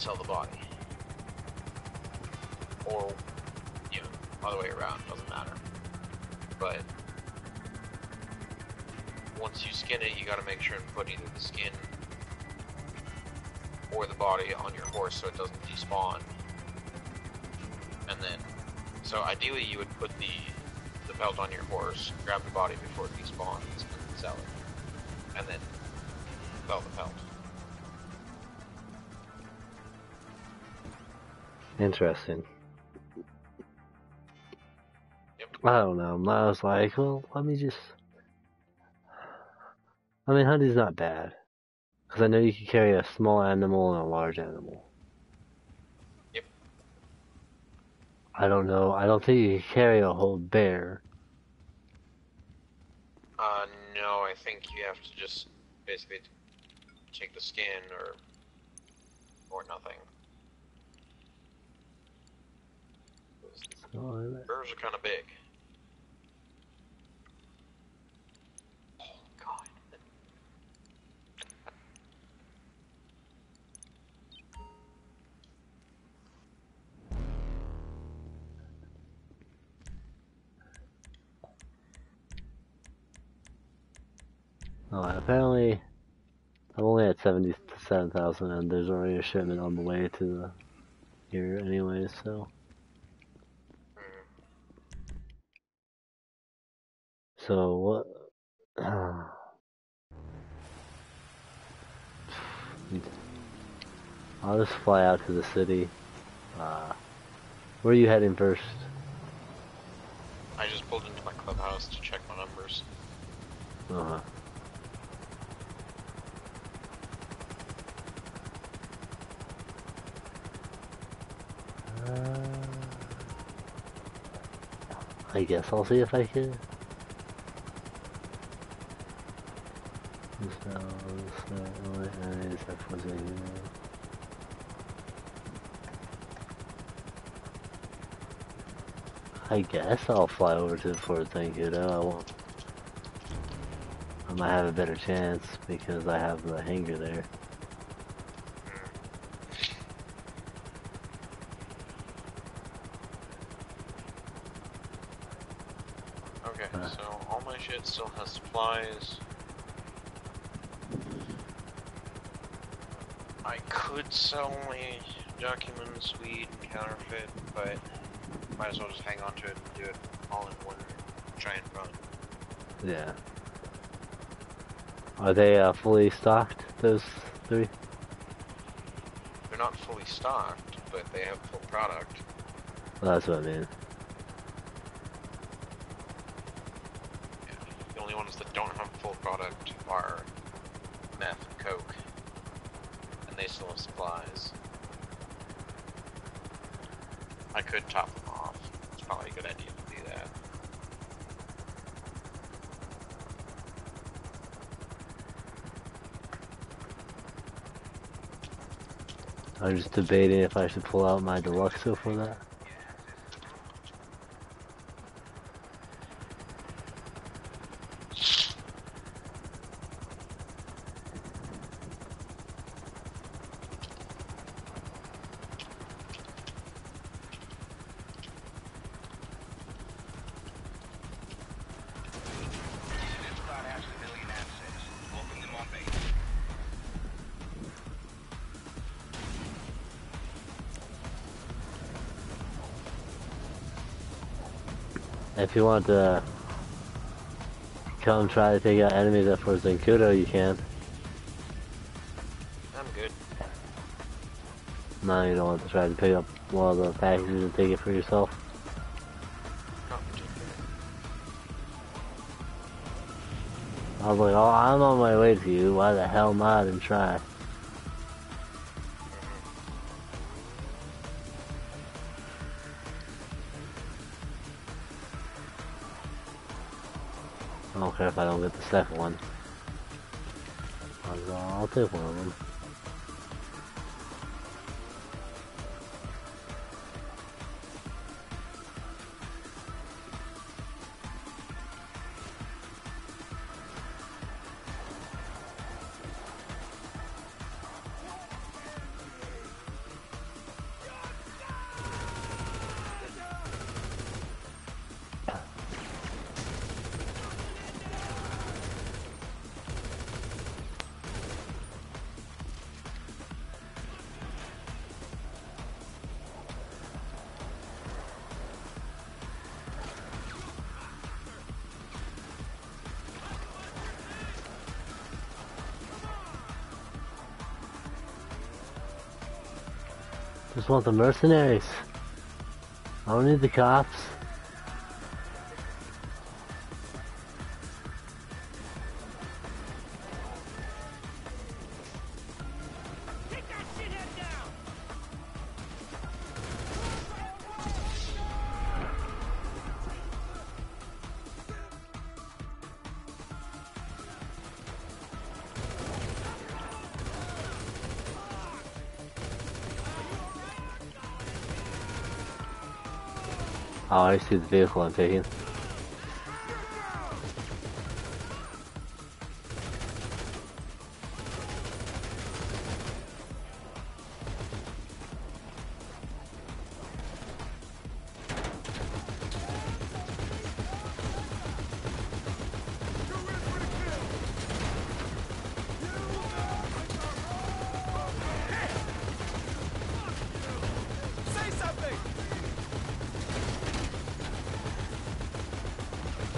sell the body. Or, you know, other way around, doesn't matter. But once you skin it, you gotta make sure and put either the skin or the body on your horse so it doesn't despawn. And then, so ideally you would put the pelt on your horse, grab the body before it despawns, and sell it. And then sell the pelt. Interesting. Yep. I don't know. I was like, well, let me just... I mean, hunting's not bad. Because I know you can carry a small animal and a large animal. Yep. I don't know. I don't think you can carry a whole bear. No, I think you have to just basically take the skin or nothing. Bears are kind of big. Oh god. Oh, apparently, I'm only at 77,000 and there's already a shipment on the way to the here anyway, so. So, what? I'll just fly out to the city. Where are you heading first? I just pulled into my clubhouse to check my numbers. Uh-huh. I guess I'll see if I can. I guess I'll fly over to the Fort Zancudo. I might have a better chance because I have the hangar there. Okay, so all my shit still has supplies. I could sell my documents, weed, and counterfeit, but might as well just hang on to it and do it all in one giant run. Yeah. Are they fully stocked, those three? They're not fully stocked, but they have full product. Well, that's what I mean. Yeah. The only ones that don't have full product are meth and coke, and they still have supplies. I could top them off. It's probably a good idea to do that. I'm just debating if I should pull out my Deluxo for that. If you want to come try to take out enemies at Fort Zancudo, you can. I'm good. No, you don't want to try to pick up one of the packages and take it for yourself. Not particularly. I was like, oh, I'm on my way to you. Why the hell not and try? I don't care if I don't get the second one. I'll take one of them. Just want the mercenaries. I don't need the cops. Oh, I see the vehicle I'm taking.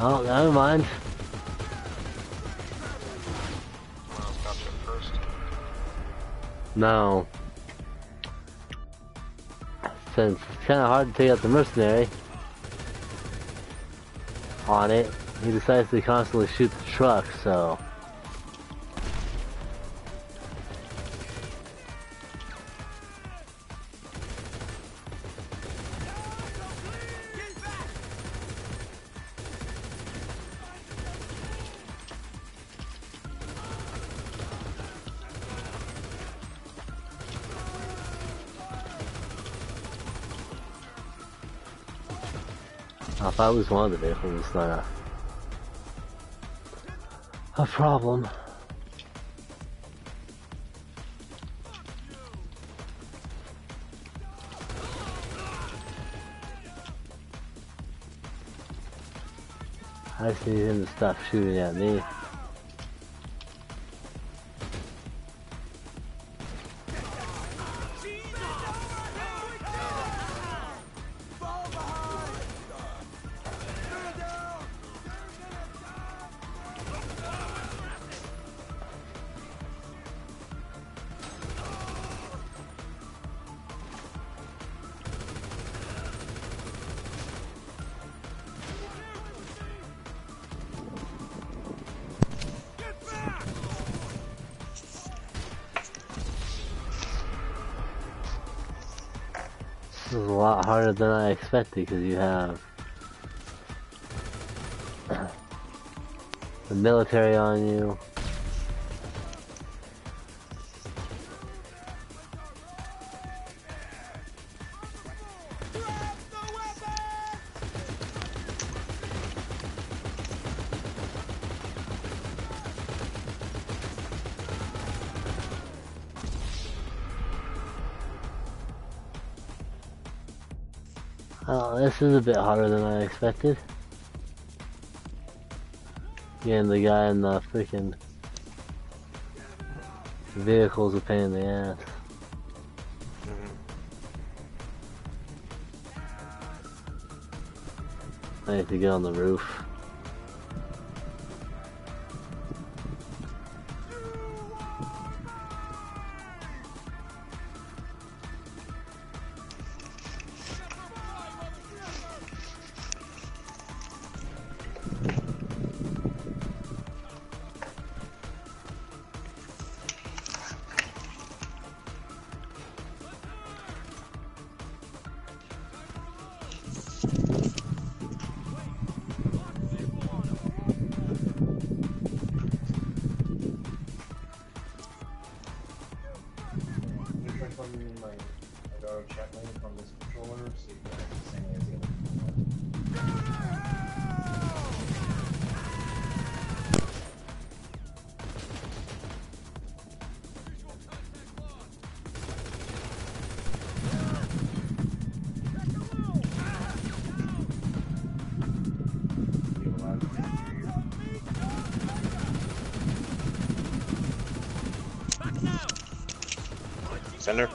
Oh, never mind. No. Since it's kind of hard to take out the mercenary on it, he decides to constantly shoot the truck, so... If I lose one of the vehicles, it's not a problem. I just need him to stop shooting at me. This is a lot harder than I expected because you have the military on you. Oh, this is a bit harder than I expected. Again, the guy in the freaking vehicle's a pain in the ass. I need to get on the roof. Sender?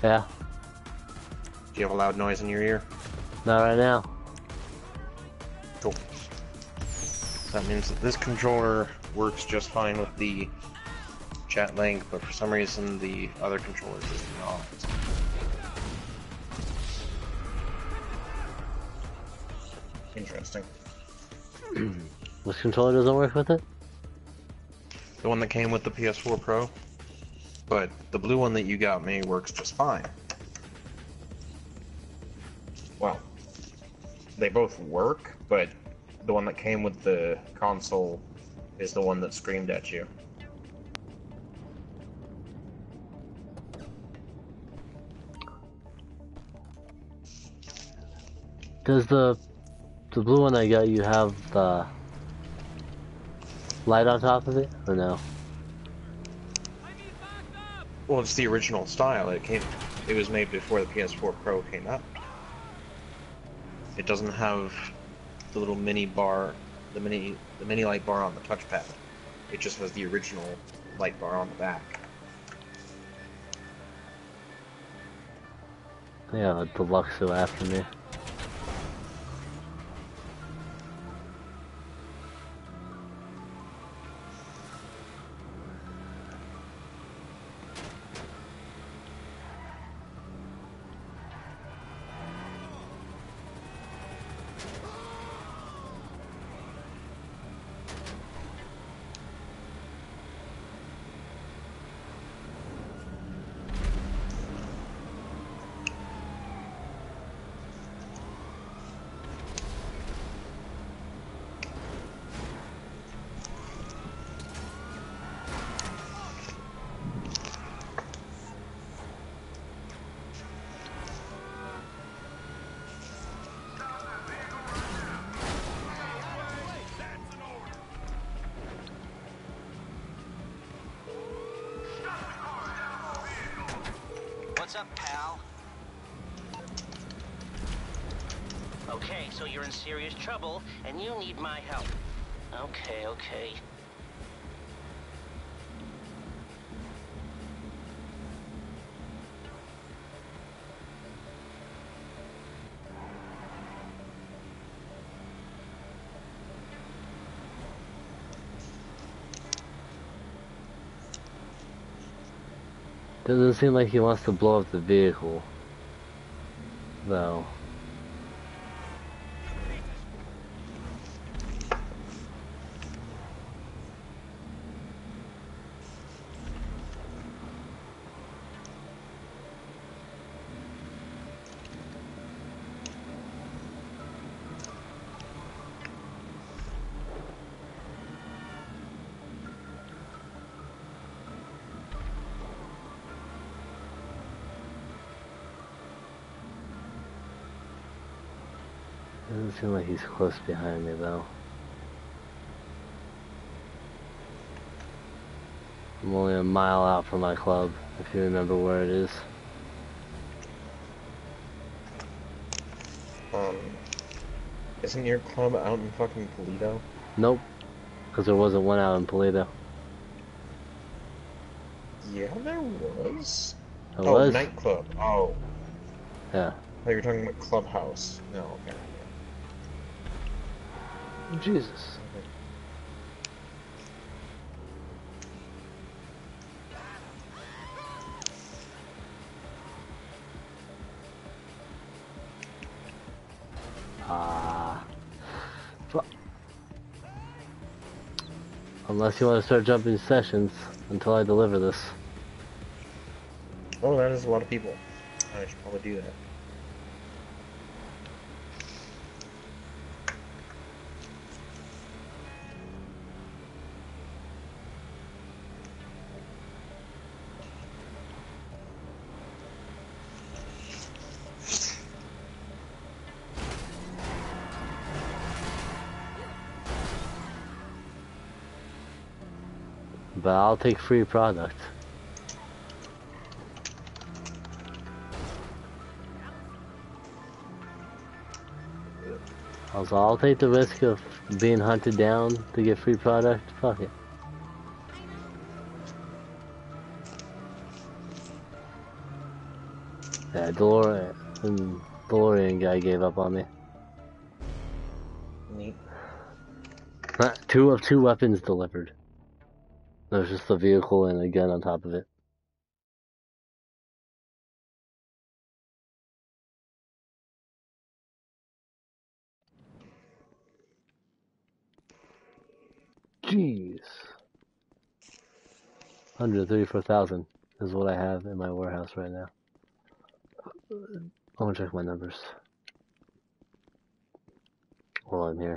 Yeah? Do you have a loud noise in your ear? Not right now. Cool. That means that this controller works just fine with the chat link, but for some reason the other controller does not. interesting. Which controller doesn't work with it? The one that came with the PS4 Pro. But the blue one that you got me works just fine. Well, they both work, but the one that came with the console is the one that screamed at you. Does the blue one I got you have the light on top of it, or no? Well, it's the original style. It was made before the PS4 Pro came out. It doesn't have the little mini bar, the mini light bar on the touchpad. It just has the original light bar on the back. They have a Deluxo after me. What's up, pal? Okay, so you're in serious trouble, and you need my help. Okay. Doesn't seem like he wants to blow up the vehicle, though. Doesn't seem like he's close behind me, though. I'm only a mile out from my club, if you remember where it is. Isn't your club out in fucking Toledo? Nope, because there wasn't one out in Toledo. Yeah, there was. There was? Nightclub. Oh. Yeah. I thought you were talking about Clubhouse. No, okay. Jesus. Unless you want to start jumping sessions until I deliver this. Oh, that is a lot of people. I should probably do that. But I'll take free product. Also, I'll take the risk of being hunted down to get free product. Fuck it. Yeah, DeLorean guy gave up on me. Neat. 2 of 2 weapons delivered. There's just a vehicle and a gun on top of it. Jeez. 134,000 is what I have in my warehouse right now. I'm gonna check my numbers while I'm here.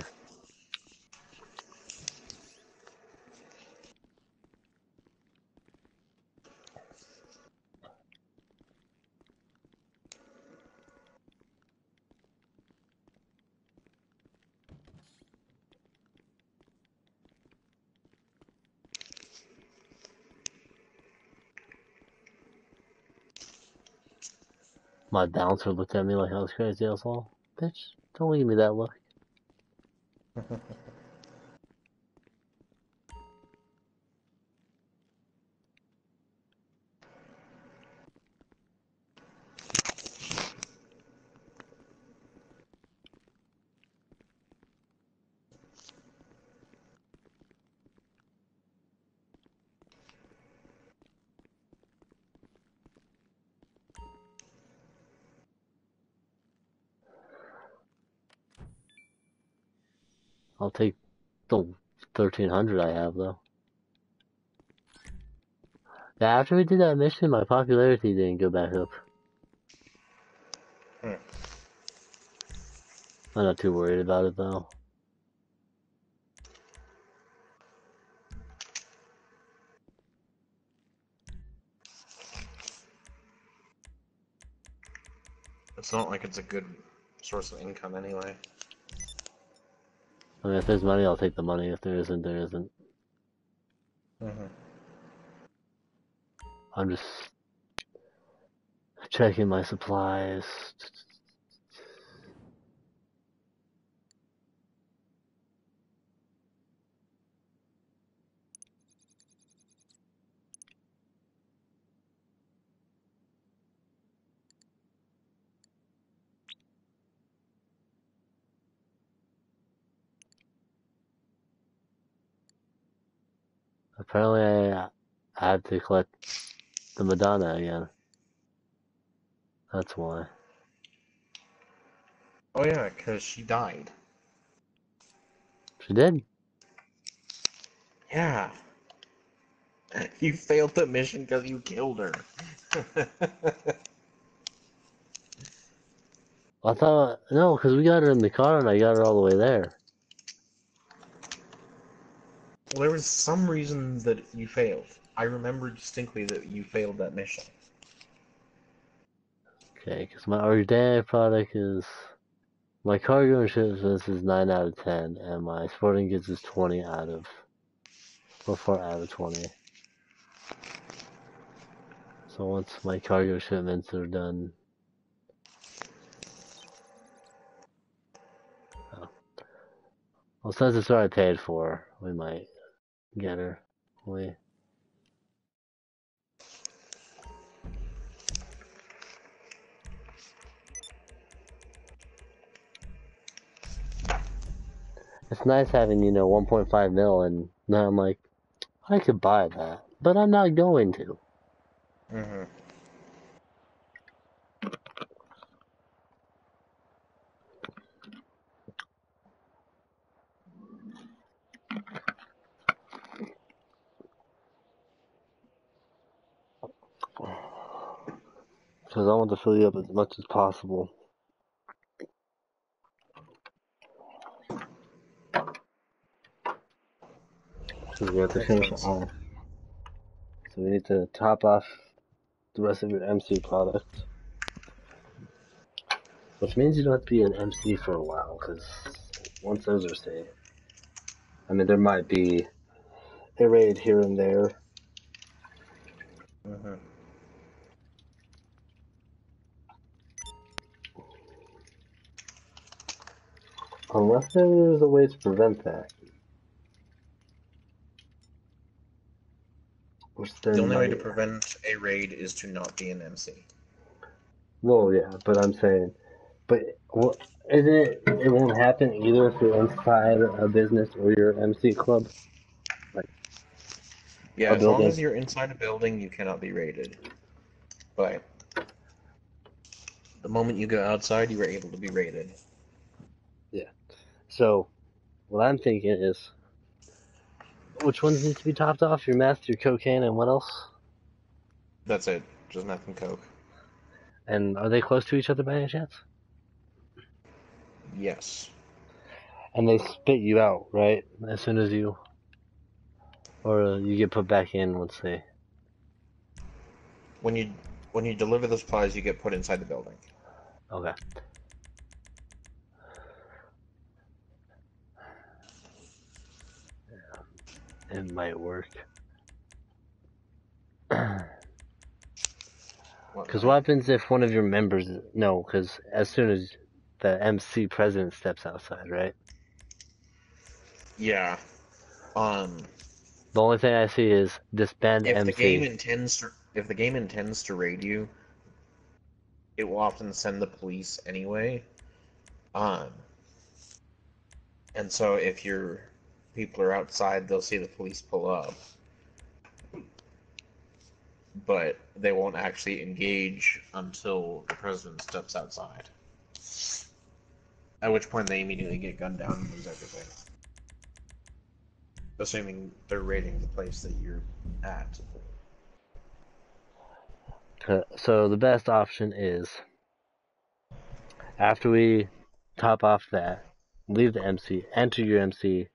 My bouncer looked at me like I was crazy. I was all, bitch, don't give me that look. I'll take the 1,300 I have, though. Yeah, after we did that mission, my popularity didn't go back up. Hmm. I'm not too worried about it, though. It's not like it's a good source of income anyway. I mean, if there's money, I'll take the money. If there isn't, there isn't. Mm-hmm. I'm just checking my supplies. Apparently, I had to collect the Madonna again. That's why. Oh yeah, because she died. She did. Yeah. You failed the mission because you killed her. I thought, no, because we got her in the car and I got her all the way there. Well, there was some reason that you failed. I remember distinctly that you failed that mission. Okay, because my organic product is, my cargo and shipments is 9 out of 10, and my sporting goods is 20 out of, or 4 out of 20. So once my cargo shipments are done, well, since it's already paid for, we might get her. It's nice having, 1.5 mil, and now I'm like, I could buy that, but I'm not going to. Mm-hmm. Because I want to fill you up as much as possible. Because we have to finish it off. So we need to top off the rest of your MC product. Which means you don't have to be an MC for a while, because once those are saved, I mean, there might be a raid here and there. Mm-hmm. Unless there's a way to prevent that. Which there The only way to might. prevent a raid is to not be an MC. Well, yeah, but I'm saying, but what isn't it? It won't happen either if you're inside a business or your MC club, like Yeah, a as long building. as you're inside a building, you cannot be raided. But the moment you go outside, you are able to be raided. Yeah. So what I'm thinking is, which ones need to be topped off? Your meth, your cocaine, and what else? That's it. Just meth and coke. And are they close to each other by any chance? Yes. And they spit you out, right? As soon as you... Or you get put back in once they... When you deliver the supplies, you get put inside the building. Okay. Yeah. It might work. Because what happens if one of your members... No, because as soon as the MC president steps outside, right? Yeah. The only thing I see is disband If MC. if the game intends to raid you, it will often send the police anyway. And so if your people are outside, they'll see the police pull up. But they won't actually engage until the president steps outside. At which point they immediately get gunned down and lose everything. Assuming they're raiding the place that you're at. So the best option is, after we top off that, leave the MC, enter your MC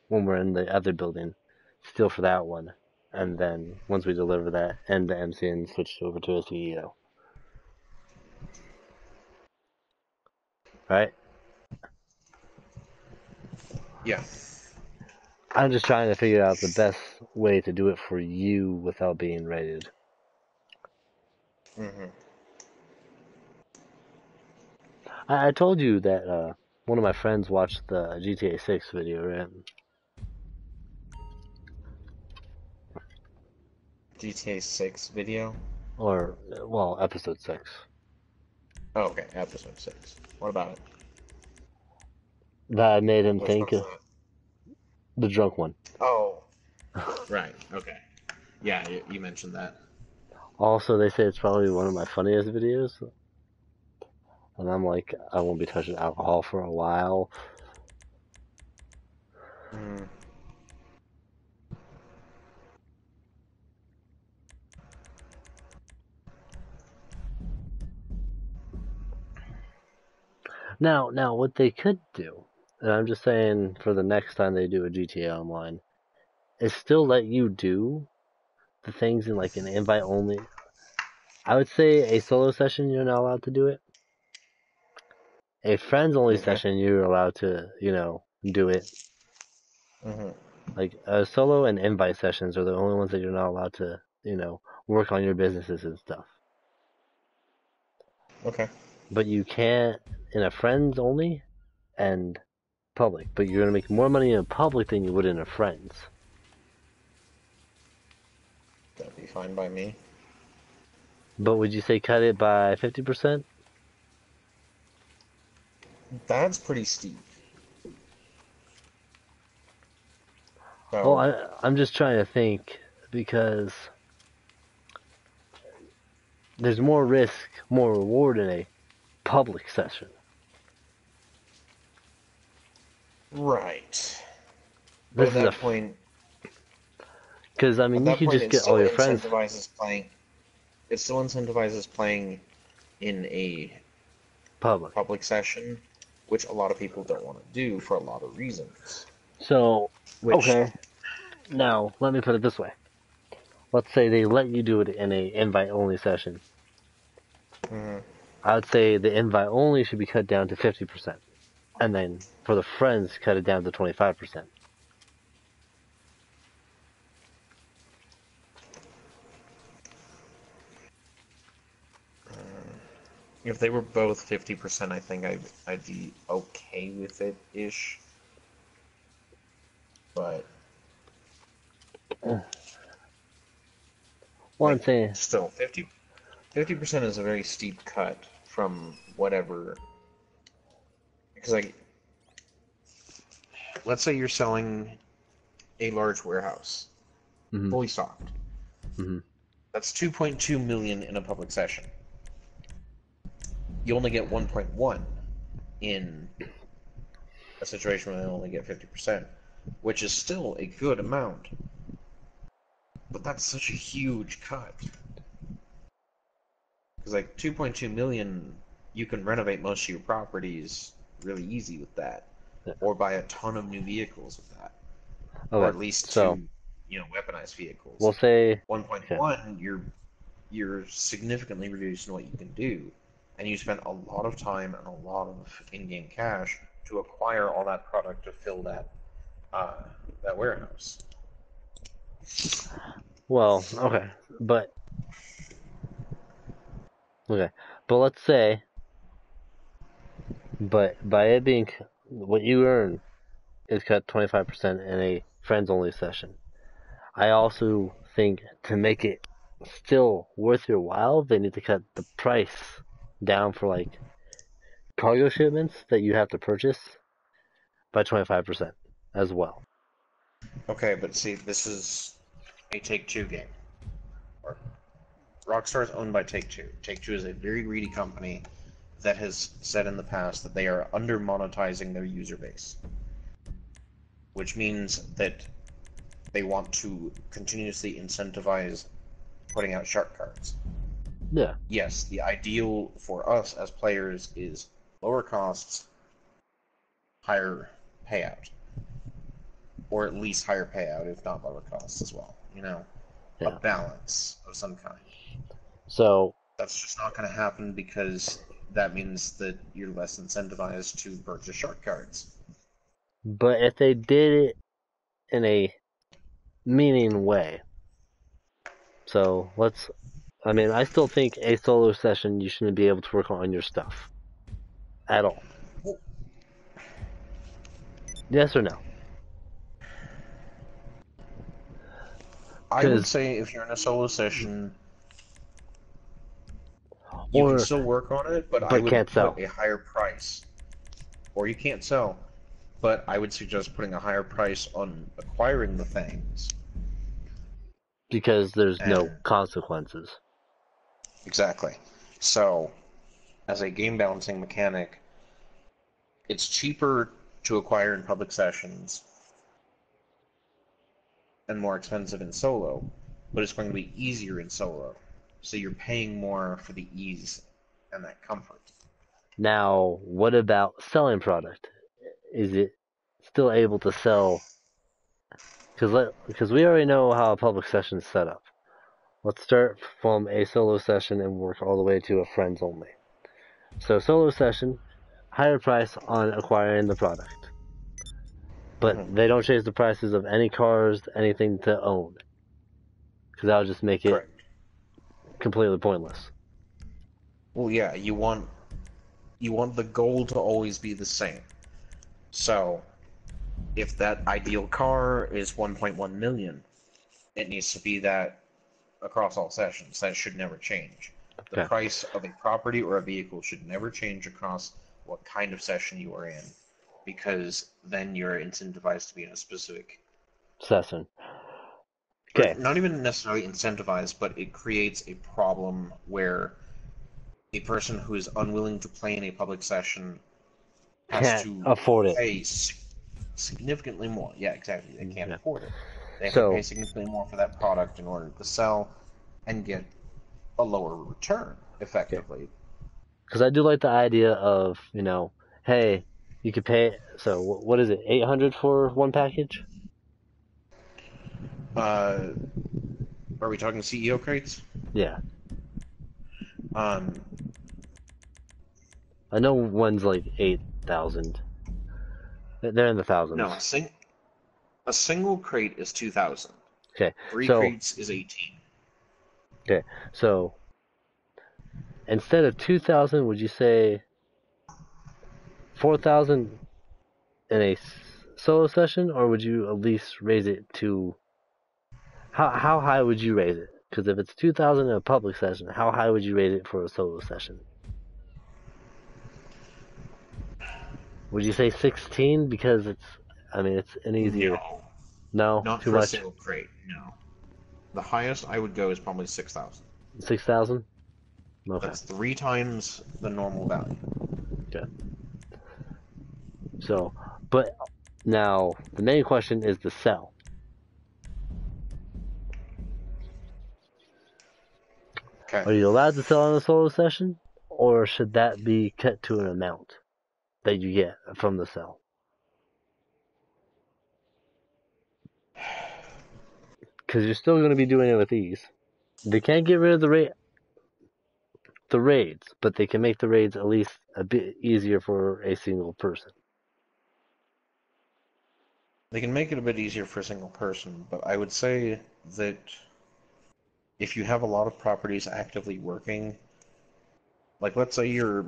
when we're in the other building, steal for that one, and then once we deliver that, end the MC and switch over to a CEO. Right? Yeah. I'm just trying to figure out the best way to do it for you without being raided. Mm-hmm. I told you that one of my friends watched the GTA 6 video, right? GTA 6 video? Or, well, episode 6. Oh, okay, episode 6. What about it? That made him Which think one's that? the drunk one. Oh. Right, okay. Yeah, you mentioned that. Also, they say it's probably one of my funniest videos. And I'm like, I won't be touching alcohol for a while. Mm. Now, what they could do, and I'm just saying for the next time they do a GTA Online, is still let you do the things in like an invite only. I would say a solo session, you're not allowed to do it. A friends only Okay. session, you're allowed to, do it. Mm-hmm. Like solo and invite sessions are the only ones that you're not allowed to, work on your businesses and stuff. Okay. But you can't in a friends only and public. But you're gonna make more money in a public than you would in a friends. That'd be fine by me. But would you say cut it by 50%? That's pretty steep. So, Well, I'm just trying to think because there's more risk, more reward in a public session. right. But This at is that point, because I mean you could just get all your friends. It still incentivizes playing in a Public. session, which a lot of people don't want to do for a lot of reasons. So Which, okay, now let me put it this way. Let's say they let you do it in a invite only session. Mhm. I would say the invite only should be cut down to 50%. And then for the friends, cut it down to 25%. If they were both 50%, I think I'd be okay with it ish. But Well, I'm saying, still 50% is a very steep cut from whatever. Because like, let's say you're selling a large warehouse, Mhm. fully stocked. Mhm. That's 2.2 million in a public session. You only get 1.1 in a situation where they only get 50%. which is still a good amount. But that's such a huge cut. Because like 2.2 million, you can renovate most of your properties really easy with that, or buy a ton of new vehicles with that, or at least so two, weaponized vehicles. we'll say 1.1, you're significantly reducing what you can do, and you spent a lot of time and a lot of in-game cash to acquire all that product to fill that warehouse. Well, but let's say, but by it being what you earn is cut 25% in a friends-only session. I also think to make it still worth your while, they need to cut the price down for like cargo shipments that you have to purchase by 25% as well. Okay, but see, this is a Take-Two game. Rockstar is owned by Take-Two. Take-Two is a very greedy company that has said in the past that they are under-monetizing their user base, which means that they want to continuously incentivize putting out shark cards. Yeah. Yes, the ideal for us as players is lower costs, higher payout. Or at least higher payout, if not lower costs as well. A balance of some kind. So that's just not going to happen because that means that you're less incentivized to purchase shark cards. But if they did it in a meaning way, so I still think a solo session you shouldn't be able to work on your stuff at all. Yes or no? I would say if you're in a solo session, you can still work on it, but I would put a higher price. Or you can't sell, but I would suggest putting a higher price on acquiring the things. Because there's no consequences. Exactly. So, as a game balancing mechanic, it's cheaper to acquire in public sessions and more expensive in solo, but it's going to be easier in solo. So you're paying more for the ease and that comfort. Now, what about selling product? Is it still able to sell? Because we already know how a public session is set up. Let's start from a solo session and work all the way to a friends only. So solo session, higher price on acquiring the product. But they don't change the prices of any cars, anything to own. Because that would just make it completely pointless. Well, yeah, you want the goal to always be the same. So, if that ideal car is 1.1 million, it needs to be that across all sessions. That should never change. The price of a property or a vehicle should never change across what kind of session you are in, because then you're incentivized to be in a specific session. Okay. Not even necessarily incentivized, but it creates a problem where a person who is unwilling to play in a public session has to afford it. Pay significantly more. Yeah, exactly. They can't afford it. They have to pay significantly more for that product in order to sell and get a lower return, effectively. Because I do like the idea of, hey, you could pay. So what is it? 800 for one package? Are we talking CEO crates? Yeah. I know one's like 8,000. They're in the thousands. No, a single crate is 2,000. Okay. 3 crates is 18. Okay. So instead of 2,000, would you say 4,000 in a solo session, or would you at least raise it to? How high would you raise it? Because if it's 2,000 in a public session, how high would you raise it for a solo session? Would you say 16? Because it's an easier. No, not too for much. A single crate. No. The highest I would go is probably 6,000. 6,000? Okay. That's 3 times the normal value. Okay. So, but Now, the main question is the sell. Okay. Are you allowed to sell on a solo session, or should that be cut to an amount that you get from the sell? Because you're still going to be doing it with these. They can't get rid of the raids, but they can make the raids at least a bit easier for a single person. They can make it a bit easier for a single person, but I would say that if you have a lot of properties actively working, like let's say you're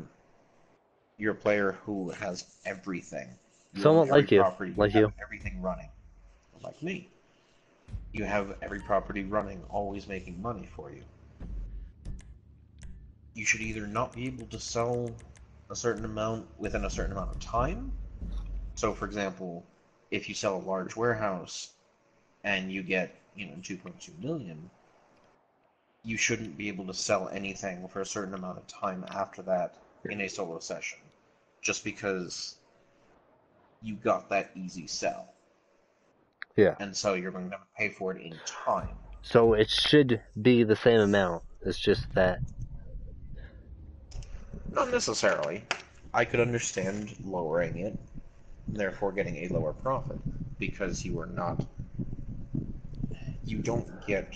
a player who has everything. You own Somewhat every like you. property, you have everything running. Like me. You have every property running, always making money for you. You should either not be able to sell a certain amount within a certain amount of time. So, for example, if you sell a large warehouse and you get, 2.2 million, you shouldn't be able to sell anything for a certain amount of time after that in a solo session, just because you got that easy sell. Yeah. And so you're going to have to pay for it in time. So it should be the same amount. It's just that. Not necessarily. I could understand lowering it, and therefore getting a lower profit, because you don't get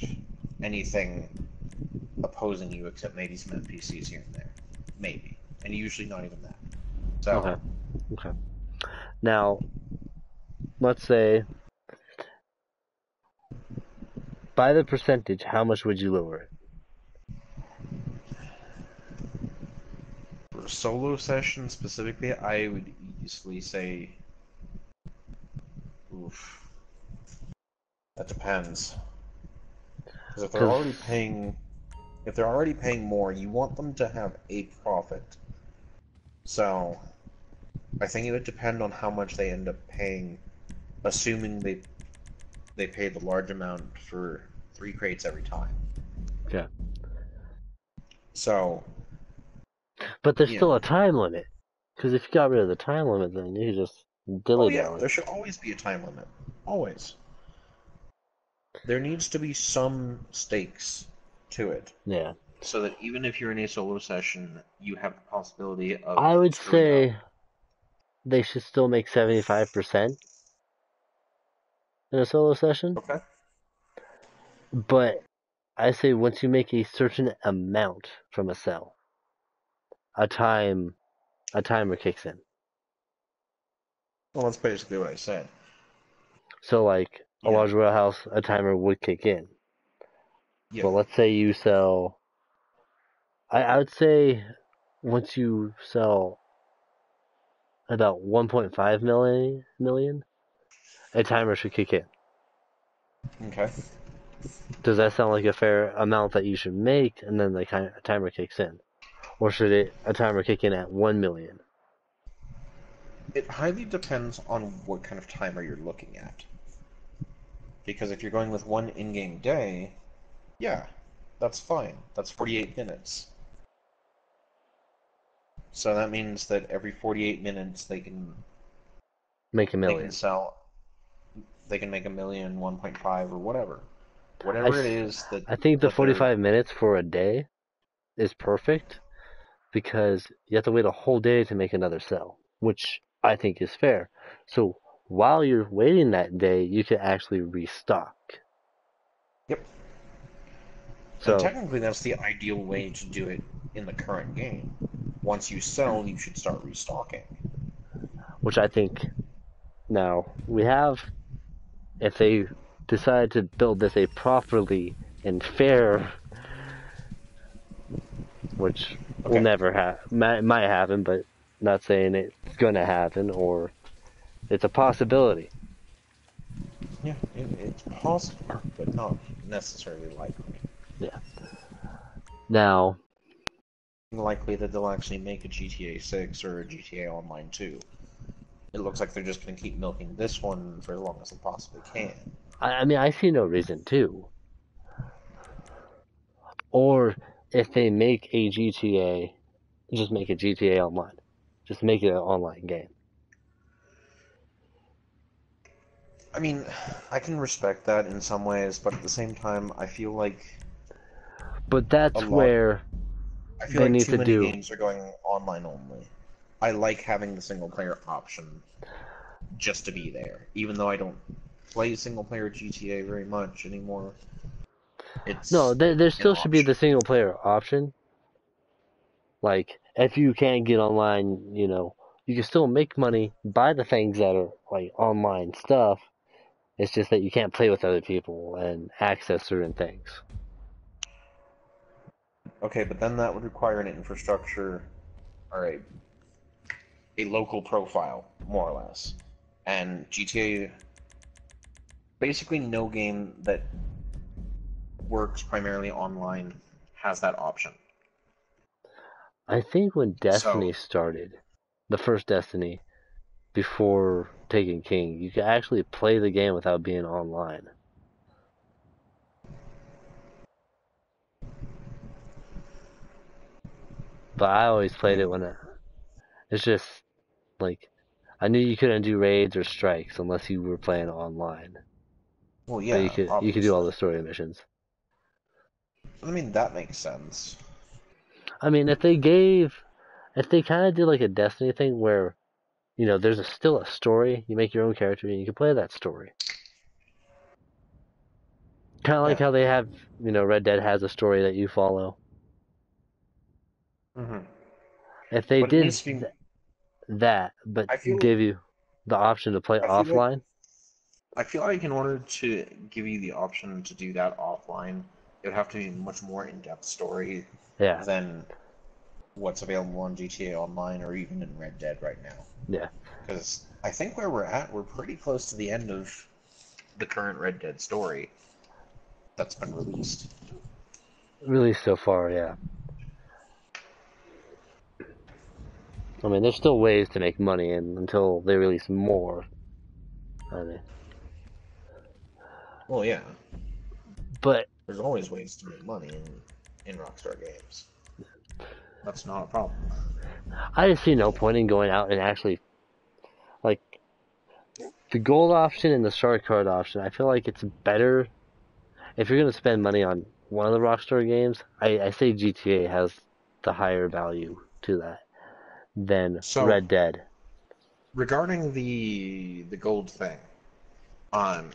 anything opposing you except maybe some NPCs here and there. Maybe. And usually not even that. So, Okay. Now, let's say, by the percentage, how much would you lower it? for a solo session specifically, I would easily say, oof, that depends. Because if they're already paying more, you want them to have a profit. So, I think it would depend on how much they end up paying, assuming they pay the large amount for 3 crates every time. Yeah. So, But there's still a time limit. Because if you got rid of the time limit, then you could just dilly-dally. there should always be a time limit. Always. There needs to be some stakes to it. Yeah. So that even if you're in a solo session, you have the possibility of I would screwing say they should still make 75% in a solo session. up. Okay. But I say once you make a certain amount from a cell, a timer kicks in. Well, that's basically what I said. So like a Yeah. large warehouse, a timer would kick in. Yeah. But let's say you sell, I would say once you sell about 1.5 million, a timer should kick in. Okay. Does that sound like a fair amount that you should make, and then the timer kicks in? Or should a timer kick in at 1 million? It highly depends on what kind of timer you're looking at. Because if you're going with one in-game day, yeah, that's fine. That's 48 minutes. So that means that every 48 minutes they can Make a they million. can sell they can make a million, 1.5 or whatever. Whatever it is that I think the that they're 45 minutes for a day is perfect because you have to wait a whole day to make another cell, which I think is fair. So while you're waiting that day, you can actually restock. Yep. And So technically that's the ideal way to do it in the current game. Once you sell, you should start restocking. which I think now we have, if they decide to build this a properly and fair, which will Okay. never happen, might happen, but not saying it's gonna happen or it's a possibility. Yeah, it's possible, but not necessarily likely. Yeah. Now, Likely that they'll actually make a GTA 6 or a GTA Online 2. It looks like they're just going to keep milking this one for as long as they possibly can. I mean, I see no reason to. Or if they make a GTA, just make a GTA Online. Just make it an online game. I mean, I can respect that in some ways, but at the same time, I feel like But a that's lot. where I feel they like need too to many do. games are going online only. I like having the single player option just to be there, even though I don't play single player GTA very much anymore. No, It's there an still should be option. the single player option. Like, if you can't get online, you can still make money, buy the things that are like online stuff. It's just that you can't play with other people and access certain things. Okay, but then that would require an infrastructure or a local profile, more or less. And GTA, basically no game that works primarily online has that option. I think when So, Destiny started, the first Destiny, before Taken King, you could actually play the game without being online. But I always played it it's just like I knew you couldn't do raids or strikes unless you were playing online. well, But you yeah, could do all obviously. the story missions. I mean, that makes sense. I mean, if they kind of did like a Destiny thing where there's still a story, you make your own character and you can play that story. Kind of like Yeah. how they have, Red Dead has a story that you follow. hmm If they But it did needs to be. that, but I feel. gave you the option to play I feel like. offline, I feel like in order to give you the option to do that offline, it would have to be a much more in-depth story yeah, than what's available on GTA Online or even in Red Dead right now. yeah, Because I think where we're at, we're pretty close to the end of the current Red Dead story that's been released. really so far, yeah. I mean, there's still ways to make money, and until they release more, I mean, Well, yeah, but there's always ways to make money in Rockstar games. That's not a problem. I just see no point in going out and actually like the gold option and the star card option. I feel like it's better if you're gonna spend money on one of the Rockstar games. I say GTA has the higher value to that than So, Red Dead. regarding the gold thing, um,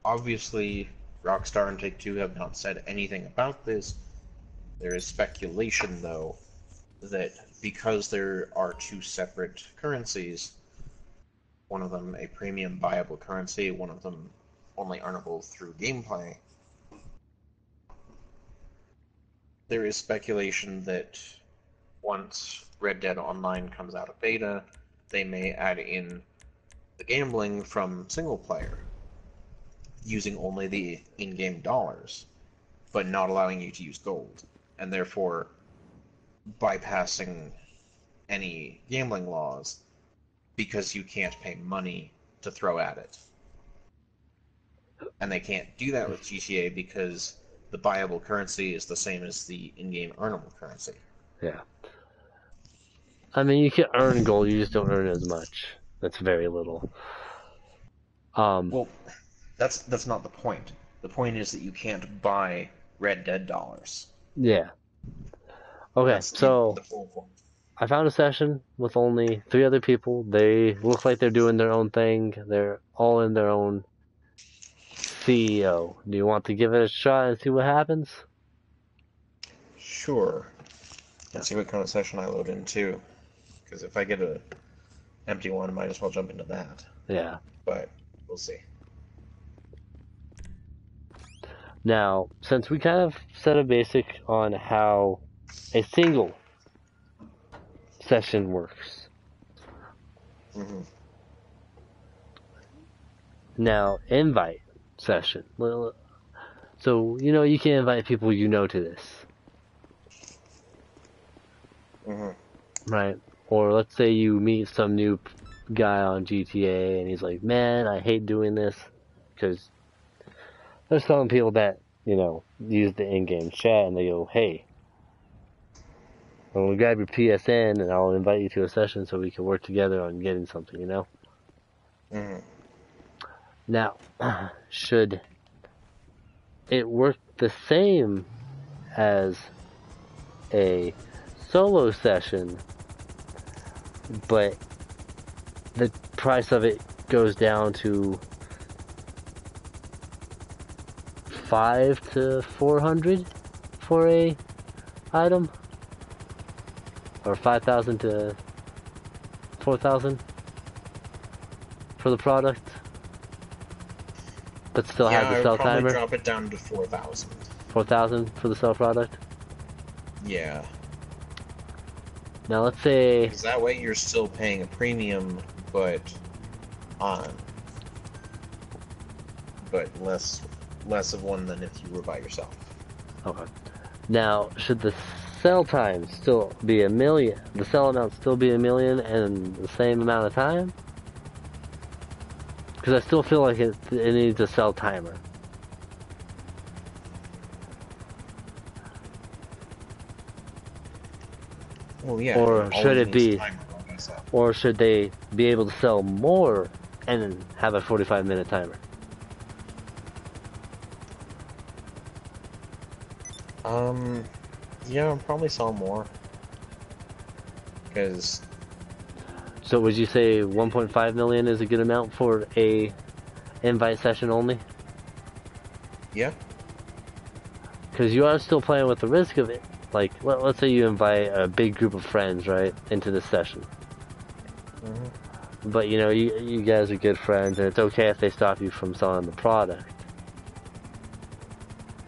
obviously Rockstar and Take-Two have not said anything about this. There is speculation, though, that because there are two separate currencies, one of them a premium viable currency, one of them only earnable through gameplay, there is speculation that once Red Dead Online comes out of beta, they may add in the gambling from single player, using only the in-game dollars, but not allowing you to use gold, and therefore bypassing any gambling laws because you can't pay money to throw at it. And they can't do that with GTA because the buyable currency is the same as the in-game earnable currency. Yeah, I mean you can earn gold, you just don't earn as much. That's very little. Um, Well, that's not the point. The point is that you can't buy Red Dead dollars. yeah. Okay, That's so the full point. I found a session with only 3 other people. They look like they're doing their own thing. They're all in their own CEO. Do you want to give it a shot and see what happens? Sure. Yeah. Let's see what kind of session I load into. Because if I get a empty one, I might as well jump into that. Yeah. But we'll see. Now, since we kind of set a basic on how a single session works, Mm-hmm. now invite session. So you can invite people to this, Mm-hmm. right? Or let's say you meet some new guy on GTA and he's like, "Man, I hate doing this," because there's some people that use the in-game chat and they go, "Hey, I'm gonna grab your PSN and I'll invite you to a session so we can work together on getting something." Mm-hmm. Now, should it work the same as a solo session, but the price of it goes down to 5 to 400 for a item, or 5,000 to 4,000 for the product, but still Yeah, have the I would sell probably timer. drop it down to 4,000. 4,000 for the sell product. Yeah. Now let's say, Because that way you're still paying a premium, but less of one than if you were by yourself. okay. Now should the sell time still be $1 million? The sell amount still be $1 million and the same amount of time? Because I still feel like it needs a sell timer. Well, yeah, Or it should always it needs a be, timer, like I said. or should they be able to sell more and then have a 45-minute timer? Yeah, I'll probably sell more. Because, So would you say 1.5 million is a good amount for a invite session only? yeah, Because you are still playing with the risk of it. Like, let's say you invite a big group of friends, right, into this session. But, you know, you guys are good friends, and it's okay if they stop you from selling the product.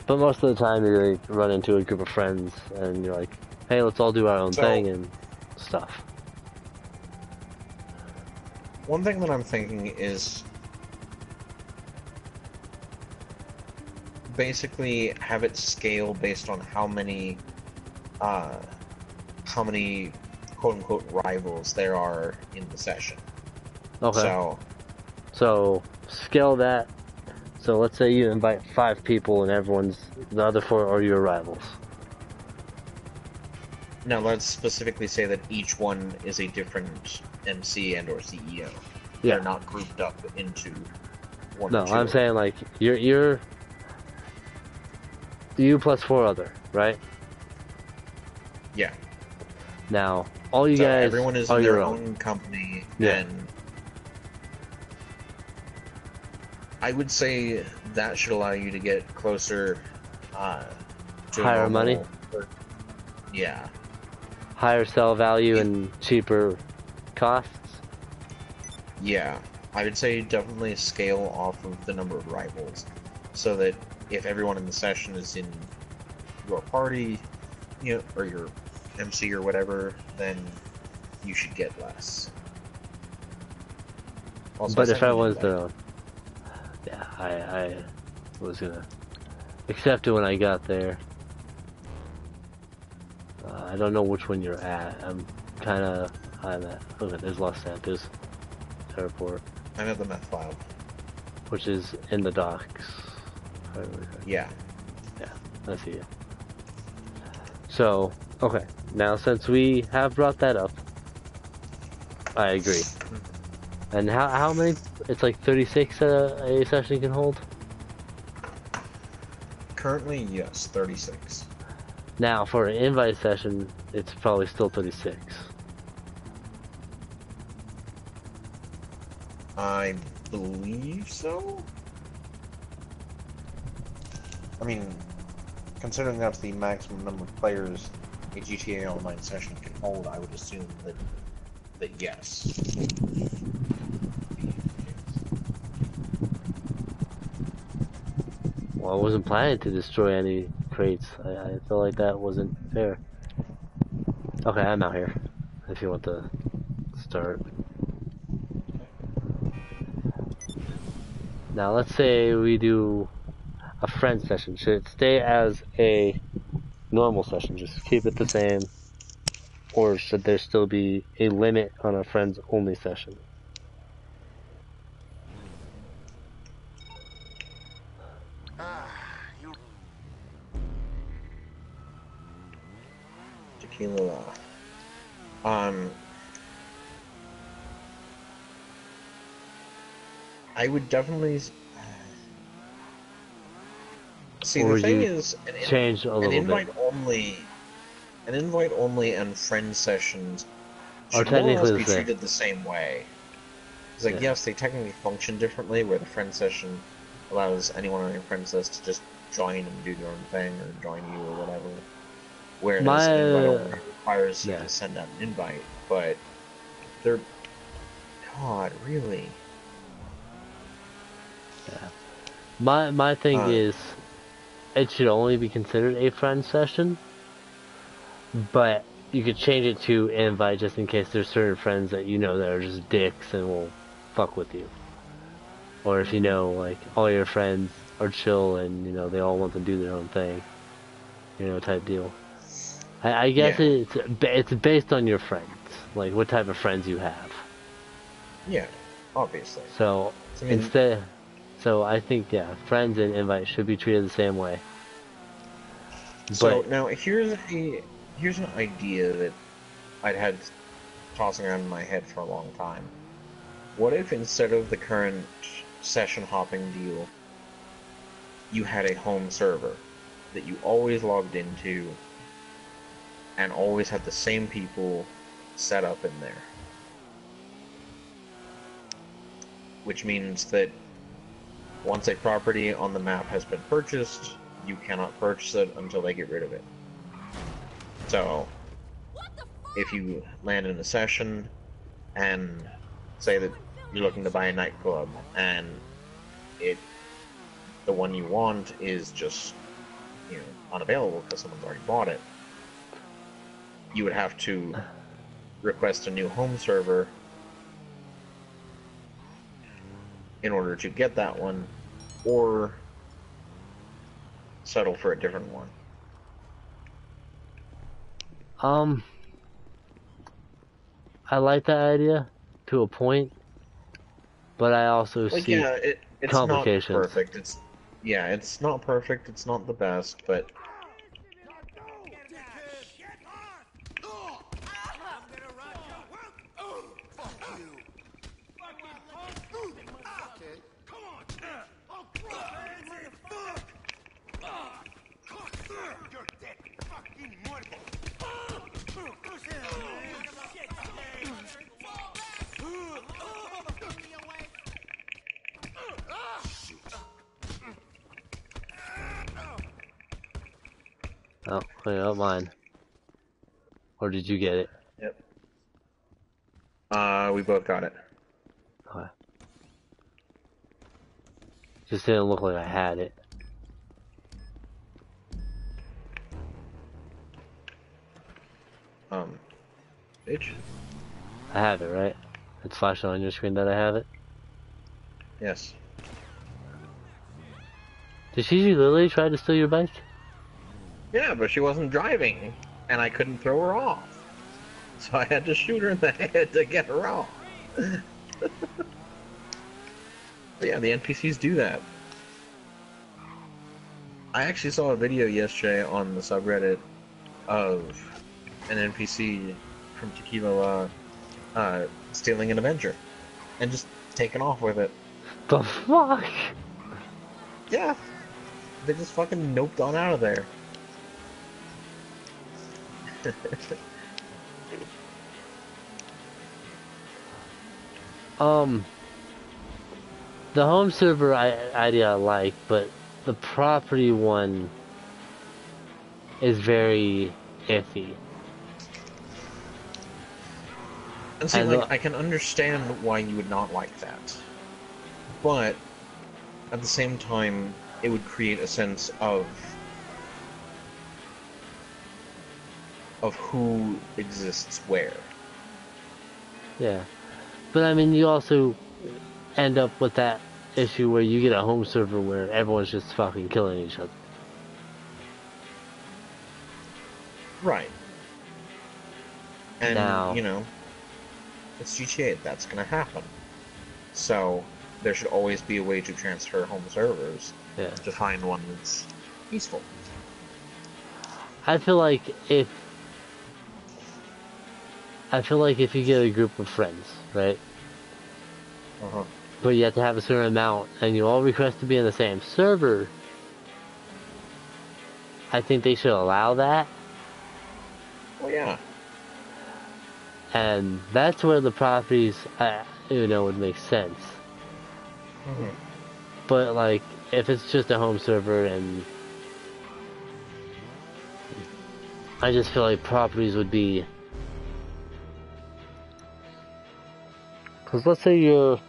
But most of the time, you like, run into a group of friends, and you're like, hey, let's all do our own thing and stuff. one thing that I'm thinking is basically have it scale based on how many quote-unquote rivals there are in the session. Okay. So scale that. So let's say you invite 5 people, and the other 4 are your rivals. Now let's specifically say that each one is a different MC and or CEO. Yeah. They're not grouped up into one No, or two. I'm saying like you plus 4 other, right? Yeah. Now all you So guys everyone is are in your their own. own company, Yeah. and I would say that should allow you to get closer to Higher a money, normal. Yeah. higher sell value, and cheaper costs. Yeah, I would say definitely scale off of the number of rivals, so that if everyone in the session is in your party, you know, or your MC or whatever, then you should get less. Also, But I if sent you an everyone's invite. their own, yeah, I was gonna accept it when I got there. I don't know which one you're at. I'm at. Okay, there's Los Santos Airport, I'm at the meth lab. which is in the docks. Yeah. Yeah, I see it. So, okay, now since we have brought that up, I agree. And how many? It's like 36 a session can hold? Currently, yes, 36. Now, for an invite session, it's probably still 36. I believe so. I mean, considering that's the maximum number of players a GTA Online session can hold, I would assume that yes. Well, I wasn't planning to destroy any crates. I feel like that wasn't fair. Okay, I'm out here. If you want to start. Now, let's say we do a friend session. Should it stay as a normal session? Just keep it the same? Or should there still be a limit on a friends only session? Tequila. I would definitely see. Or The would thing you is, change a an little bit? invite only, and friend sessions Or should more or less technically the be same. treated the same way. It's like, Yeah. yes, they technically function differently, where the friend session allows anyone on your friends list to just join and do their own thing, or join you, or whatever. Whereas an invite only requires you Yeah. to send out an invite, but they're... God, really? Yeah. My thing is, it should only be considered a friend session, but you could change it to invite just in case there's certain friends that you know that are just dicks and will fuck with you. Or if you know, like, all your friends are chill and, you know, they all want to do their own thing, you know, type deal. I guess Yeah. it's based on your friends, like what type of friends you have. Yeah, obviously. So I mean, so I think, yeah, friends and invite should be treated the same way. so But now here's an idea that I'd had tossing around in my head for a long time. What if instead of the current session hopping deal, you had a home server that you always logged into and always had the same people set up in there? Which means that once a property on the map has been purchased, you cannot purchase it until they get rid of it. So, if you land in a session and say that you're looking to buy a nightclub and the one you want is just, you know, unavailable because someone's already bought it, you would have to request a new home server in order to get that one, or settle for a different one. I like that idea to a point, but I also Like, see yeah, it's not complications. perfect. It's not perfect. It's not the best, but Oh, wait, not mine. Or did you get it? yep. We both got it. Okay. Just didn't look like I had it. Bitch. I have it, right? It's flashing on your screen that I have it. Yes. Did she literally try to steal your bike? Yeah, but she wasn't driving, and I couldn't throw her off. So I had to shoot her in the head to get her off. But yeah, the NPCs do that. I actually saw a video yesterday on the subreddit of an NPC from Tequila stealing an Avenger and just taking off with it. The fuck? Yeah, they just fucking noped on out of there. The home server idea I like, but the property one is very iffy. And see, And like, I can understand why you would not like that. But, at the same time, it would create a sense of who exists where. yeah, but I mean, you also end up with that issue where you get a home server where everyone's just fucking killing each other. Right. And, Now, you know, it's GTA, that's gonna happen. So, there should always be a way to transfer home servers yeah, to find one that's peaceful. I feel like if you get a group of friends, right? Uh-huh. but you have to have a certain amount, and you all request to be in the same server, I think they should allow that. Well, yeah. And that's where the properties, would make sense. Mm-hmm. But, like, if it's just a home server, and I just feel like properties would be... Because let's say you're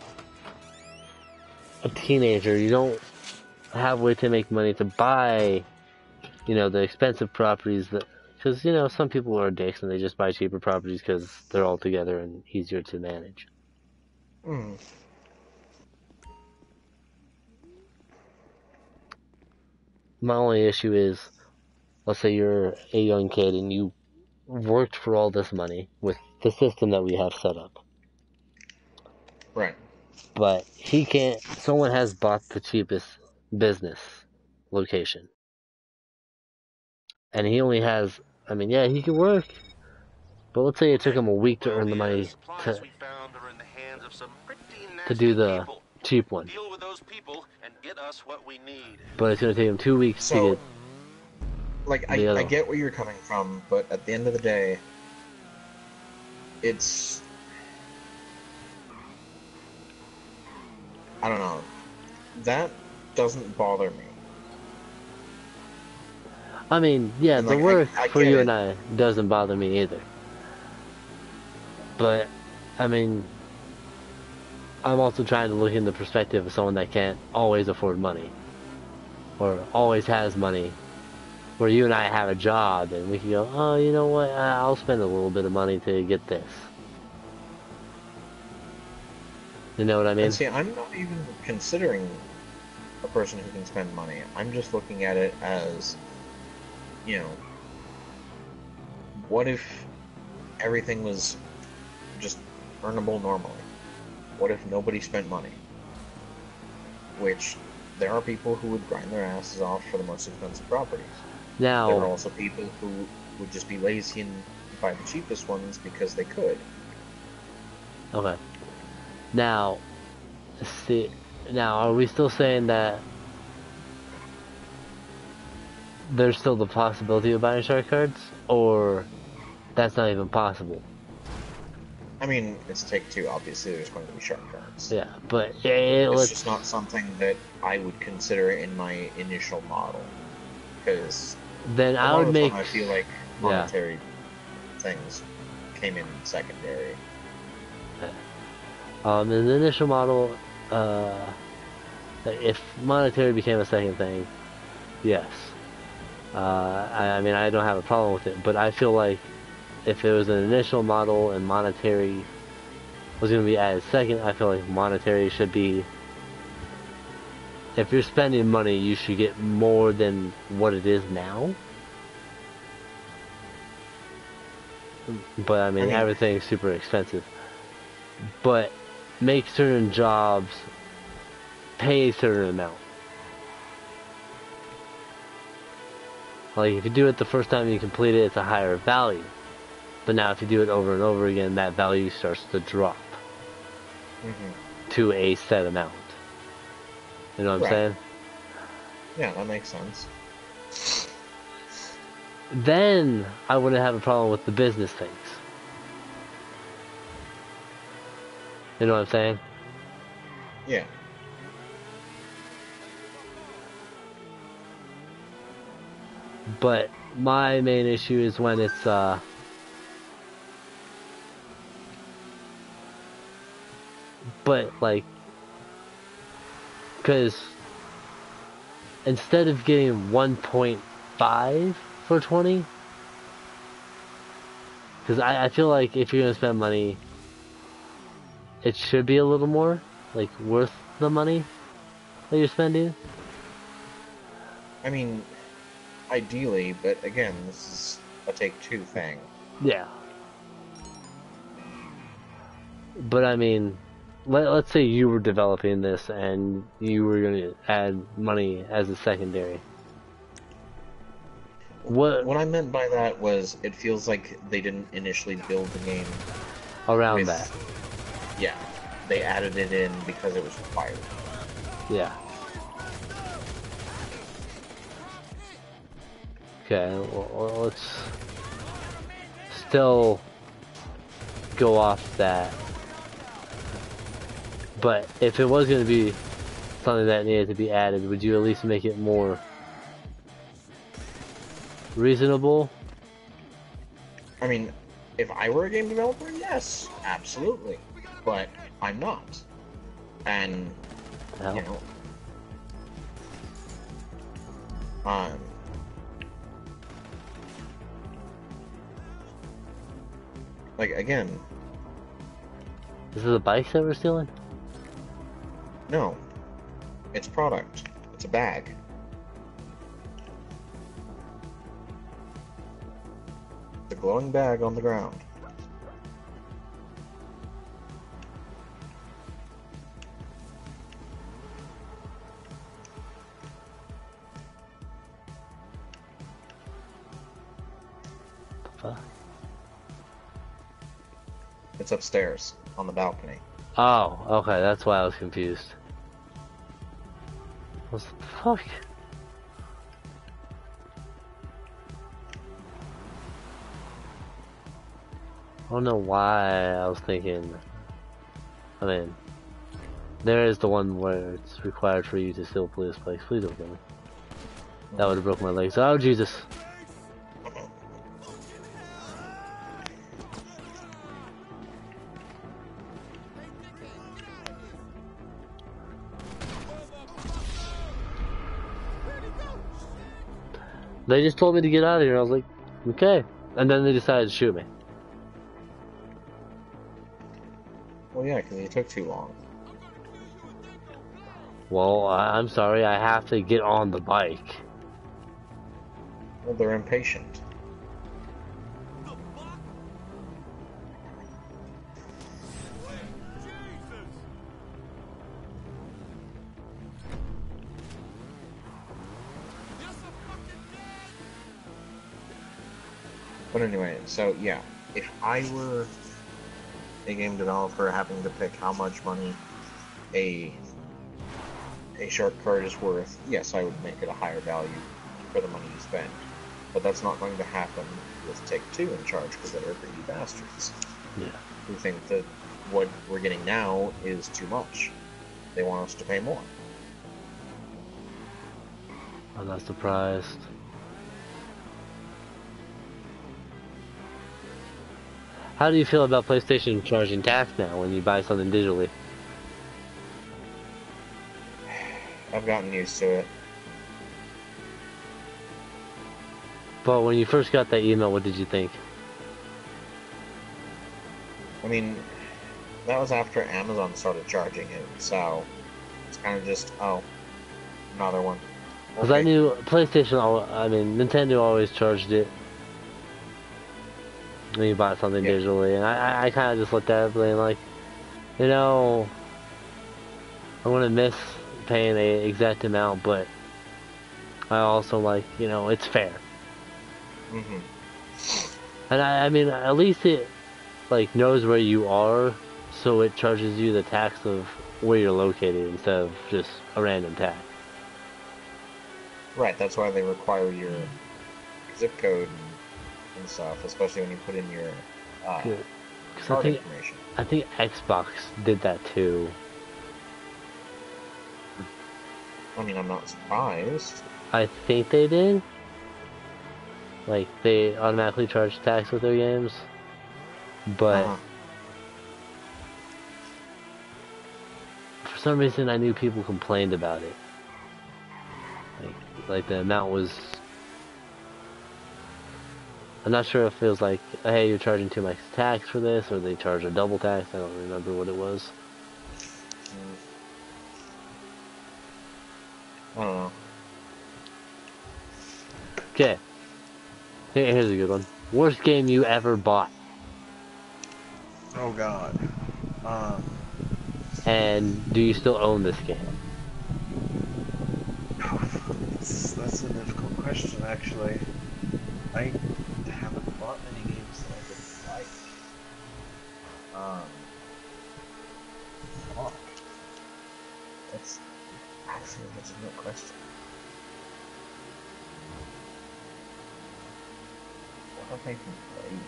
a teenager, you don't have a way to make money to buy, the expensive properties that... Because, some people are dicks and they just buy cheaper properties because they're all together and easier to manage. Mm. My only issue is, let's say you're a young kid and you worked for all this money with the system that we have set up. Right. But someone has bought the cheapest business location. And he only has, he can work. But let's say it took him a week to earn the money supplies we found are in the hands of some pretty to nasty do the people. cheap one. Deal with those people and get us what we need. But it's going to take him 2 weeks to get... Like, I get where you're coming from, but at the end of the day, it's... I don't know. That doesn't bother me. I mean, yeah, And, the like, work I for get you it. and I doesn't bother me either. But, I'm also trying to look in the perspective of someone that can't always afford money. Or always has money. Where you and I have a job and we can go, oh, you know what, I'll spend a little bit of money to get this. You know what I mean? And see, I'm not even considering a person who can spend money. I'm just looking at it as, what if everything was just earnable normally? What if nobody spent money? Which, there are people who would grind their asses off for the most expensive properties. Now, there are also people who would just be lazy and buy the cheapest ones because they could. okay. Now, are we still saying that there's still the possibility of buying shark cards? Or that's not even possible? I mean, it's Take-Two, obviously there's going to be shark cards. Yeah, but it's just not something that I would consider in my initial model. Because then I would make... I feel like monetary things came in secondary. In the initial model, if monetary became a second thing, yes. I don't have a problem with it, but I feel like if it was an initial model and monetary was going to be added second, I feel like monetary should be... If you're spending money, you should get more than what it is now. But, everything's super expensive. But make certain jobs pay a certain amount. Like, if you do it the first time you complete it, it's a higher value. But now if you do it over and over again, that value starts to drop to a set amount. You know what I'm saying? Yeah, that makes sense. Then I wouldn't have a problem with the business things. You know what I'm saying? Yeah. But my main issue is when it's but like, because instead of getting 1.5 for 20, because I feel like if you're gonna spend money, it should be a little more, like, worth the money that you're spending. I mean, ideally, but again, this is a Take-Two thing. Yeah. But let's say you were developing this and you were going to add money as a secondary. What I meant by that was, it feels like they didn't initially build the game around that. Yeah. they added it in because it was required. Yeah. Okay, well, let's still go off that. But if it was going to be something that needed to be added, would you at least make it more reasonable? I mean, if I were a game developer, yes, absolutely. But I'm not. And, Well, you know, like, again, this is the bikes that we're stealing? no. It's product. It's a bag. It's a glowing bag on the ground. Fuck. It's upstairs on the balcony. Oh, okay, that's why I was confused. What the fuck? I don't know why I was thinking. I mean, there is the one where it's required for you to steal police bikes. Please don't kill me. That would have broken my legs. Oh, Jesus. They just told me to get out of here. I was like, okay. And then they decided to shoot me. Well, yeah, because you took too long. Well, I'm sorry. I have to get on the bike. Well, they're impatient. But anyway, so yeah, if I were a game developer having to pick how much money a shark card is worth, yes, I would make it a higher value for the money you spend. But that's not going to happen with Take-Two in charge, because they're greedy bastards. Yeah. Who think that what we're getting now is too much. They want us to pay more. I'm not surprised. How do you feel about PlayStation charging tax now when you buy something digitally? I've gotten used to it. But when you first got that email, what did you think? I mean, that was after Amazon started charging it, so it's kind of just, oh, another one. Because I knew PlayStation, I mean, Nintendo always charged it when you bought something digitally, and I kind of just looked at it being like, you know, I'm going to miss paying the exact amount, but I also like, you know, it's fair. Mm-hmm. And I mean, at least it, like, knows where you are, so it charges you the tax of where you're located instead of just a random tax. Right, that's why they require your zip code and stuff, especially when you put in your card information. I think Xbox did that too. I mean, I'm not surprised. I think they did. Like, they automatically charge tax with their games. But for some reason I knew people complained about it. Like the amount was... I'm not sure if it was like, hey, you're charging too much tax for this, or they charge a double tax. I don't remember what it was. I don't know. Okay. Here's a good one. Worst game you ever bought. Oh god. And do you still own this game? That's a difficult question, actually. I haven't bought many games that I didn't like. fuck? That's actually a legitimate question. What have I been playing?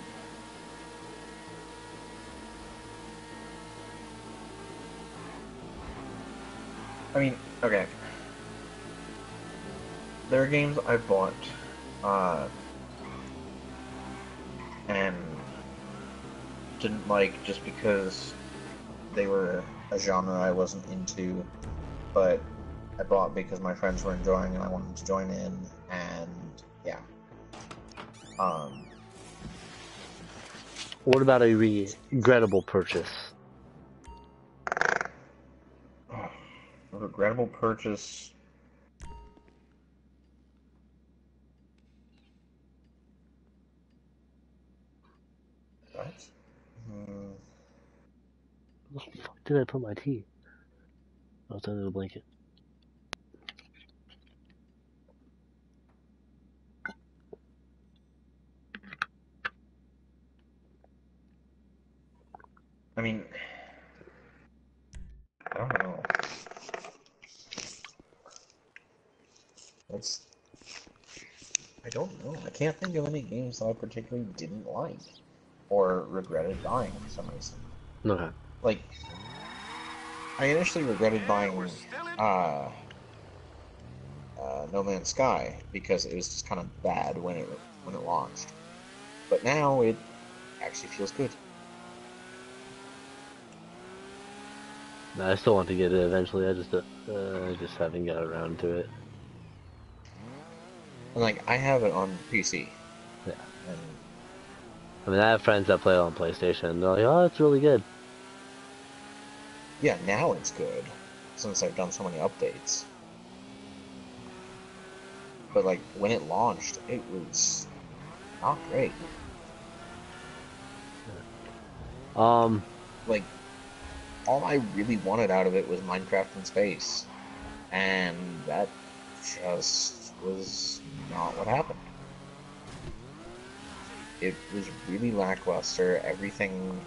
I mean, okay. There are games I bought, and didn't like just because they were a genre I wasn't into, but I bought because my friends were enjoying and I wanted to join in, and yeah. What about a regrettable purchase? A regrettable purchase. What? Where the fuck did I put my tea? Oh, it's under the blanket. I mean, I don't know. I don't know. I can't think of any games that I particularly didn't like or regretted buying for some reason. Okay. Like, I initially regretted buying No Man's Sky because it was just kind of bad when it launched. But now it actually feels good. I still want to get it eventually. I just haven't got around to it. And like, I have it on PC. Yeah. And I mean, I have friends that play it on PlayStation. And they're like, "Oh, it's really good." yeah, now it's good since I've done so many updates. But like, when it launched, it was not great. Like, all I really wanted out of it was Minecraft in space, and that just was not what happened. It was really lackluster. Everything,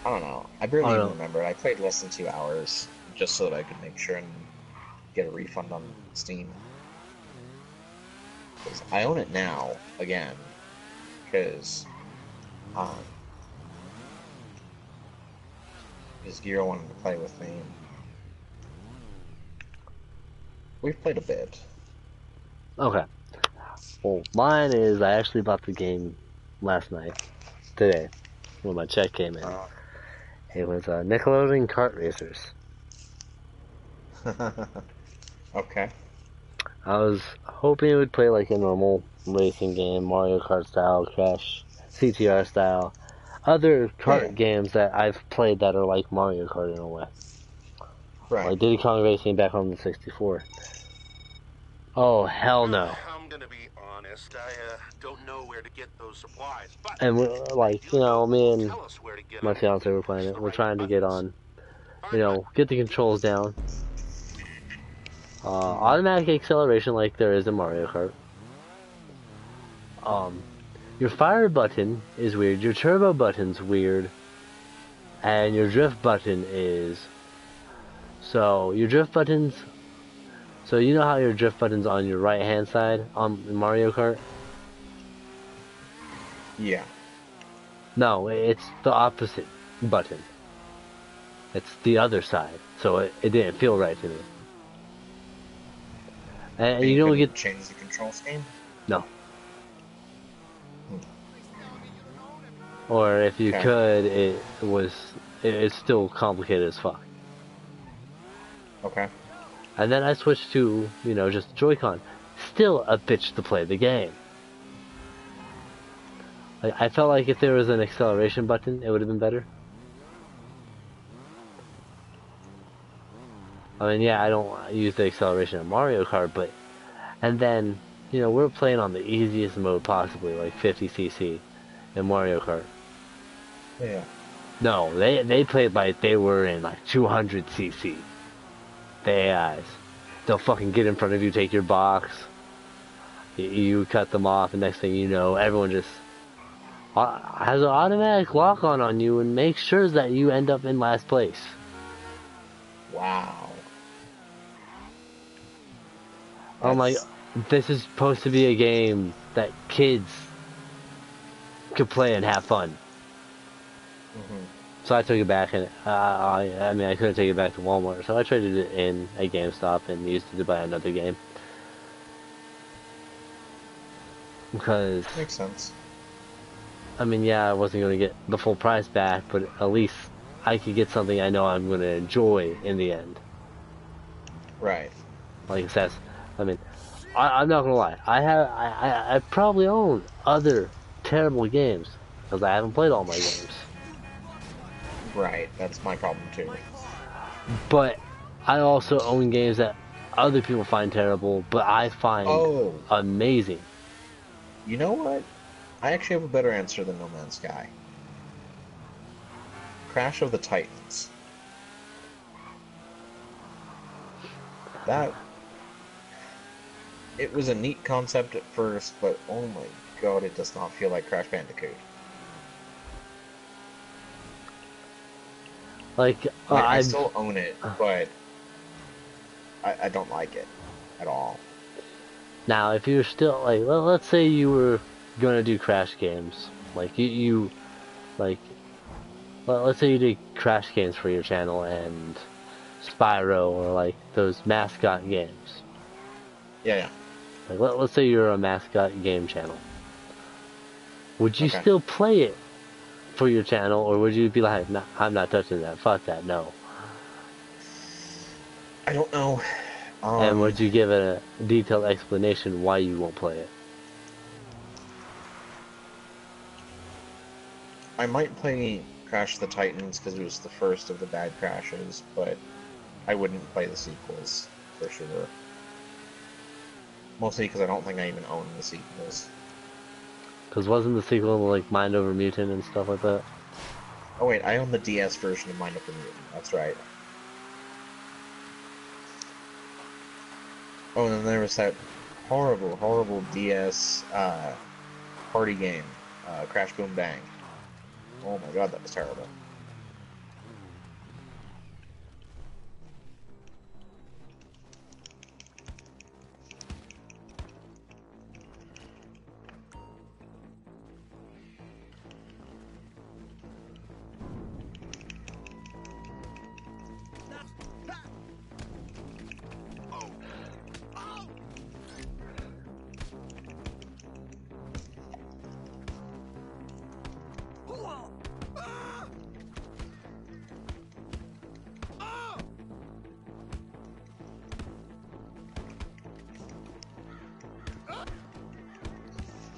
I don't know. I barely even remember it. I played less than 2 hours just so that I could make sure and get a refund on Steam. Because I own it now again because Giro wanted to play with me. We've played a bit. Okay. Well, mine is I actually bought the game last night, today, when my check came in. It was Nickelodeon Kart Racers. Okay. I was hoping it would play like a normal racing game, Mario Kart style, Crash, CTR style, other kart games that I've played that are like Mario Kart in a way. Right. Like Diddy Kong Racing back on the 64. Oh, hell no. I'm gonna be honest, I don't know where to get those supplies, but And we're, like, you know, me and tell us where to get my them. fiance were playing it. The We're right trying to get buttons. on, you know, get the controls down. Automatic acceleration like there is in Mario Kart. Your fire button is weird, your turbo button's weird, and your drift button is... So, your drift buttons... So, you know how your drift button's on your right-hand side on Mario Kart? Yeah. No, it's the opposite button. It's the other side, so it didn't feel right to me. And you don't get... change the control scheme? No. Or if you could, it's still complicated as fuck. Okay. And then I switched to, you know, just Joy-Con. Still a bitch to play the game. Like, I felt like if there was an acceleration button, it would have been better. I mean, yeah, I don't use the acceleration in Mario Kart, but... And then, you know, we're playing on the easiest mode possibly, like 50cc in Mario Kart. Yeah. No, they played like they were in like 200cc. They AIs. They'll fucking get in front of you, take your box. You cut them off, and next thing you know, everyone just has an automatic lock on you and makes sure that you end up in last place. Wow. I'm like, this is supposed to be a game that kids could play and have fun. So I took it back, and I mean, I couldn't take it back to Walmart, so I traded it in at GameStop and used it to buy another game. Because, Makes sense. I mean, yeah, I wasn't going to get the full price back, but at least I could get something I know I'm going to enjoy in the end. Right. Like it says, I mean, I'm not going to lie, I probably own other terrible games, because I haven't played all my games. Right, that's my problem too. But I also own games that other people find terrible, but I find amazing. You know what? I actually have a better answer than No Man's Sky. Crash of the Titans. It was a neat concept at first, but oh my god, it does not feel like Crash Bandicoot. Like, I still own it, but I don't like it at all. Now, if you're still, like, let's say you were gonna do Crash games, like, like, let's say you did Crash games for your channel and Spyro, or, like, those mascot games. Yeah. Like, let's say you're a mascot game channel. Would you still play it for your channel, or would you be like, nah, I'm not touching that, fuck that, no? I don't know. And would you give it a detailed explanation why you won't play it? I might play Crash the Titans because it was the first of the bad crashes, but I wouldn't play the sequels, for sure. Mostly because I don't think I even own the sequels. Because wasn't the sequel like Mind Over Mutant and stuff like that? Oh wait, I own the DS version of Mind Over Mutant, that's right. Oh, and then there was that horrible DS party game, Crash Boom Bang. Oh my god, that was terrible.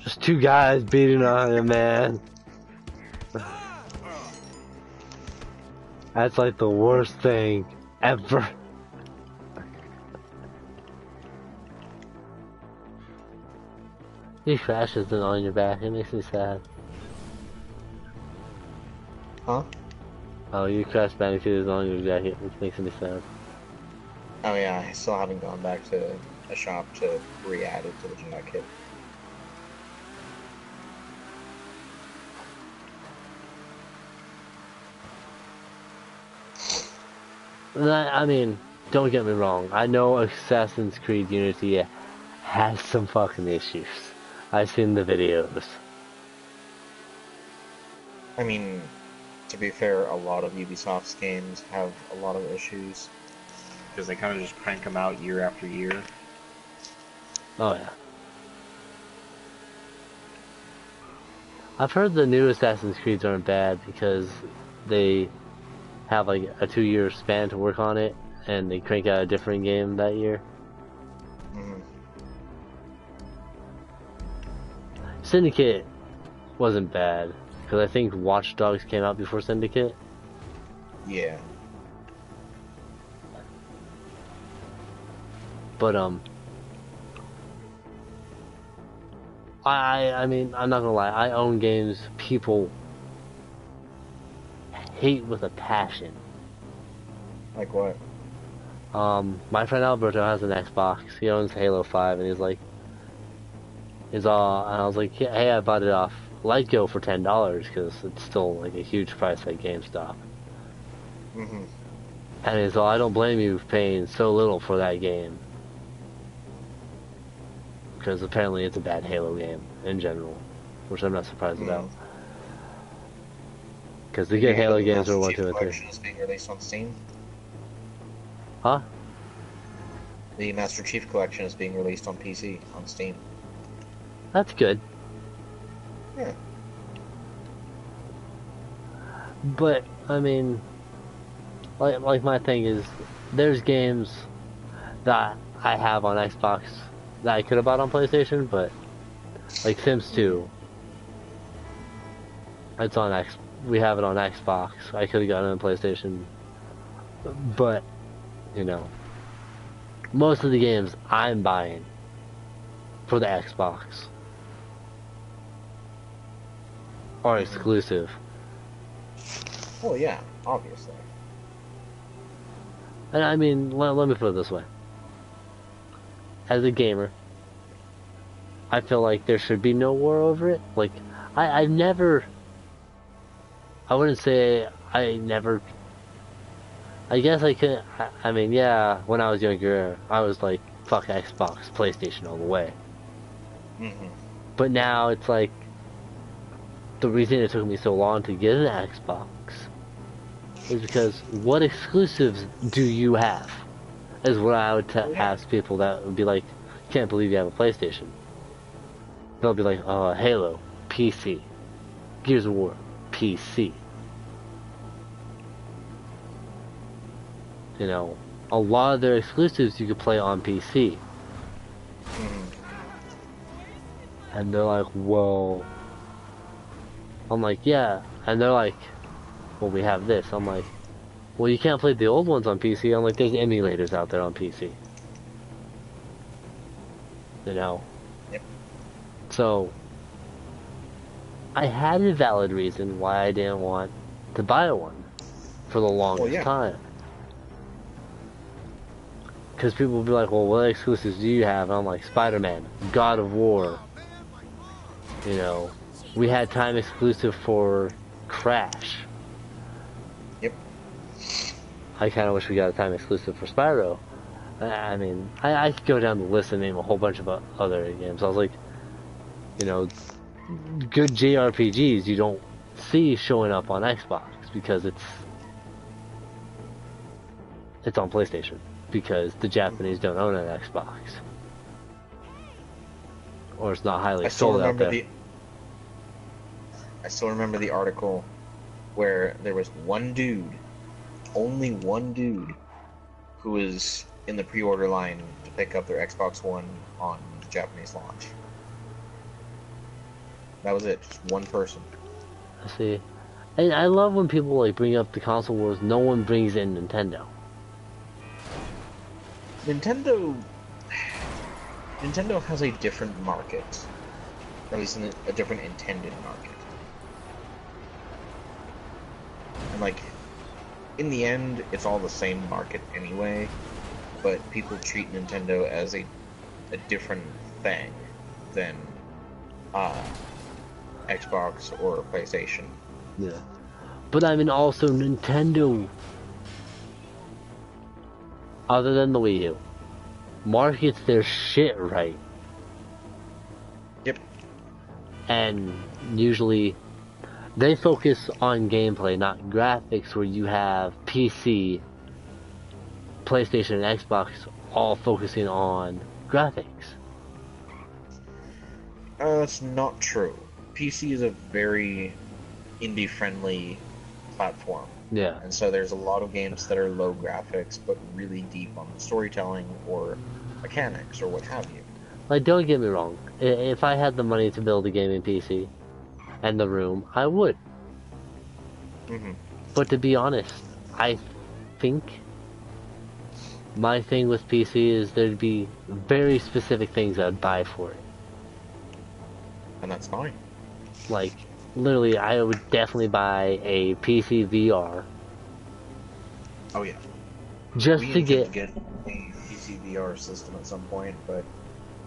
Just two guys beating on him, man. That's like the worst thing ever. He crashes it on your back, it makes me sad. Huh? Oh, you Crash Bandicoot is on your jacket, which makes me sad. Oh yeah, I still haven't gone back to a shop to re-add it to the jacket. I mean, don't get me wrong. I know Assassin's Creed Unity has some fucking issues. I've seen the videos. I mean, to be fair, a lot of Ubisoft's games have a lot of issues. Because they kind of just crank them out year after year. Oh yeah. I've heard the new Assassin's Creeds aren't bad because they have like a 2-year span to work on it, and they crank out a different game that year. Syndicate wasn't bad, because I think Watch Dogs came out before Syndicate. Yeah. But I mean, I'm not gonna lie, I own games people hate with a passion. Like what? My friend Alberto has an Xbox. He owns Halo 5, and he's like, and I was like, hey, I bought it off let go for $10 because it's still like a huge price at GameStop. Mm-hmm. And so I don't blame you for paying so little for that game. Because apparently it's a bad Halo game in general, which I'm not surprised about. Because the good Halo games are 1, 2, and 3. Collection is being released on Steam. Huh? The Master Chief Collection is being released on PC on Steam. That's good. Yeah. But I mean, like my thing is, there's games that I have on Xbox that I could have bought on PlayStation, but like Sims 2, it's on we have it on Xbox. I could have gotten it on PlayStation, but you know, most of the games I'm buying for the Xbox are exclusive. Well, yeah, obviously. And I mean, let me put it this way. As a gamer, I feel like there should be no war over it. Like, I wouldn't say I never, I guess I could, I mean, yeah, when I was younger, I was like, fuck Xbox, PlayStation all the way. Mm-hmm. But now it's like, the reason it took me so long to get an Xbox is because what exclusives do you have? Is what I would ask people that would be like, can't believe you have a PlayStation. They'll be like, Halo, PC. Gears of War, PC. You know, a lot of their exclusives you could play on PC. And they're like, well... I'm like, yeah. And they're like, well, we have this. I'm like, well, you can't play the old ones on PC. I'm like, there's emulators out there on PC. You know? Yep. So, I had a valid reason why I didn't want to buy one for the longest time. Because people will be like, well, what exclusives do you have? And I'm like, Spider-Man, God of War. You know, we had time exclusive for Crash. Yep. I kind of wish we got a time exclusive for Spyro. I mean, I could go down the list and name a whole bunch of other games. I was like, you know, good JRPGs you don't see showing up on Xbox because it's on PlayStation because the Japanese don't own an Xbox. Or it's not highly sold out there. I still remember the article where there was one dude, only one dude, who was in the pre-order line to pick up their Xbox One on the Japanese launch. That was it, just one person. I see. And I love when people like bring up the console wars, no one brings in Nintendo. Nintendo has a different market. At least a different intended market. And like, in the end, it's all the same market anyway, but people treat Nintendo as a different thing than Xbox or PlayStation. Yeah. But I mean also Nintendo, other than the Wii U, markets their shit right. Yep. And usually they focus on gameplay, not graphics, where you have PC, PlayStation, and Xbox all focusing on graphics. That's not true. PC is a very indie-friendly platform. Yeah. And so there's a lot of games that are low graphics, but really deep on the storytelling or mechanics or what have you. Like, don't get me wrong. If I had the money to build a gaming PC and the room, I would. Mm-hmm. But to be honest, I think my thing with PC is there'd be very specific things I'd buy for it. And that's fine. Like, literally, I would definitely buy a PC VR. Oh yeah. Just we to get a PC VR system at some point, but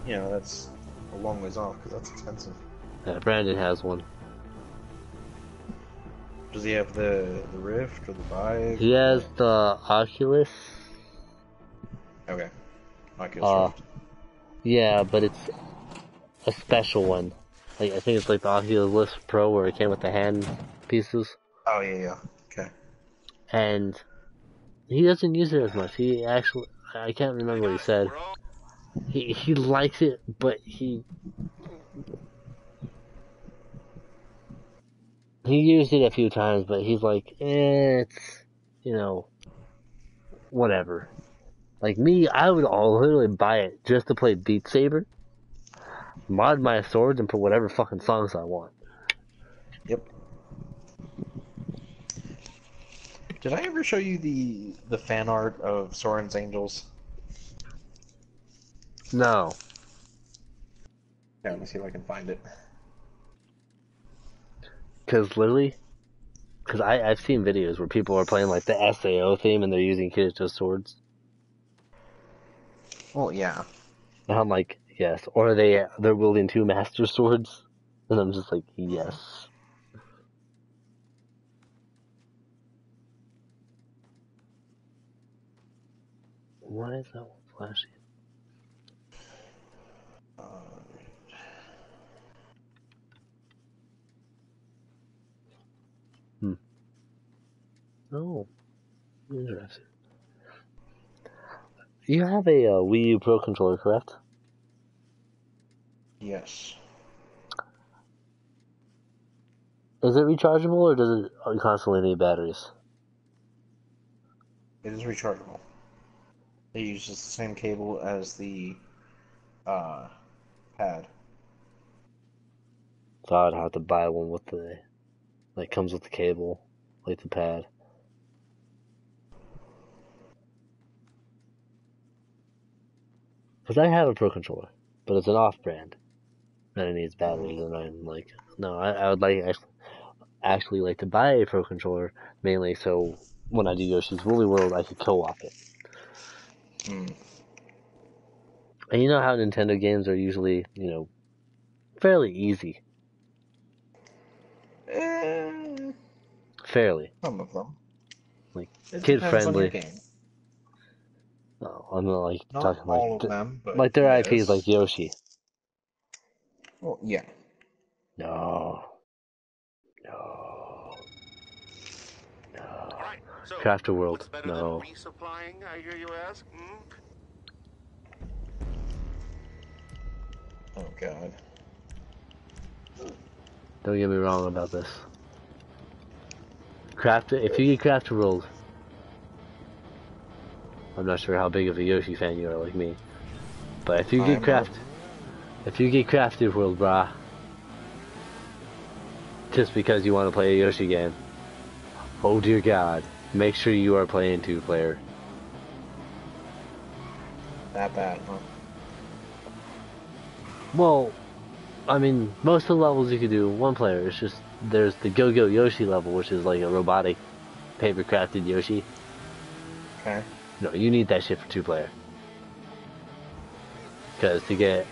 you know that's a long ways off because that's expensive. Brandon has one. Does he have the Rift or the Vive? He has the Oculus. Okay. Oculus Rift. Yeah, but it's a special one. Like, I think it's like the Oculus Pro where it came with the hand pieces. Oh, yeah. Okay. And he doesn't use it as much. He actually, I can't remember what he said. We're all He likes it, but he used it a few times, but he's like, it's, whatever. Like me, I would all literally buy it just to play Beat Saber, mod my swords, and put whatever fucking songs I want. Yep. Did I ever show you the fan art of Soren's Angels? No. Yeah, let me see if I can find it. Because I've seen videos where people are playing like the SAO theme and they're using Kirito's swords. Well, yeah. And I'm like, yes. Or they're wielding two master swords. And I'm just like, yes. Why is that one flashing? Oh, interesting. You have a Wii U Pro controller, correct? Yes. Is it rechargeable or does it constantly need batteries? It is rechargeable. It uses the same cable as the pad. So I'd have to buy one with comes with the cable, like the pad. Because I have a Pro controller, but it's an off-brand, and it needs batteries, and I'm like, no, I would actually like to buy a Pro controller, mainly so when I do Yoshi's Woolly World, I could co-op it. And you know how Nintendo games are usually, fairly easy. Fairly. Some of them. Like, It depends on your kid-friendly. game. No, I'm not Not talking all of them, but like their yes. IPs like Yoshi. Well, yeah. No. all right. So, Crafter World. what's better No. than resupplying, I hear you ask? Oh, God. Don't get me wrong about this. If you get Crafter World, I'm not sure how big of a Yoshi fan you are like me, but if you get Crafted World, brah, just because you want to play a Yoshi game, oh dear God, make sure you are playing 2-player. That bad, huh? Well, I mean, most of the levels you could do 1-player. It's just there's the Go-Go Yoshi level, which is like a robotic, paper-crafted Yoshi. Okay. No, you need that shit for 2-player. Because to get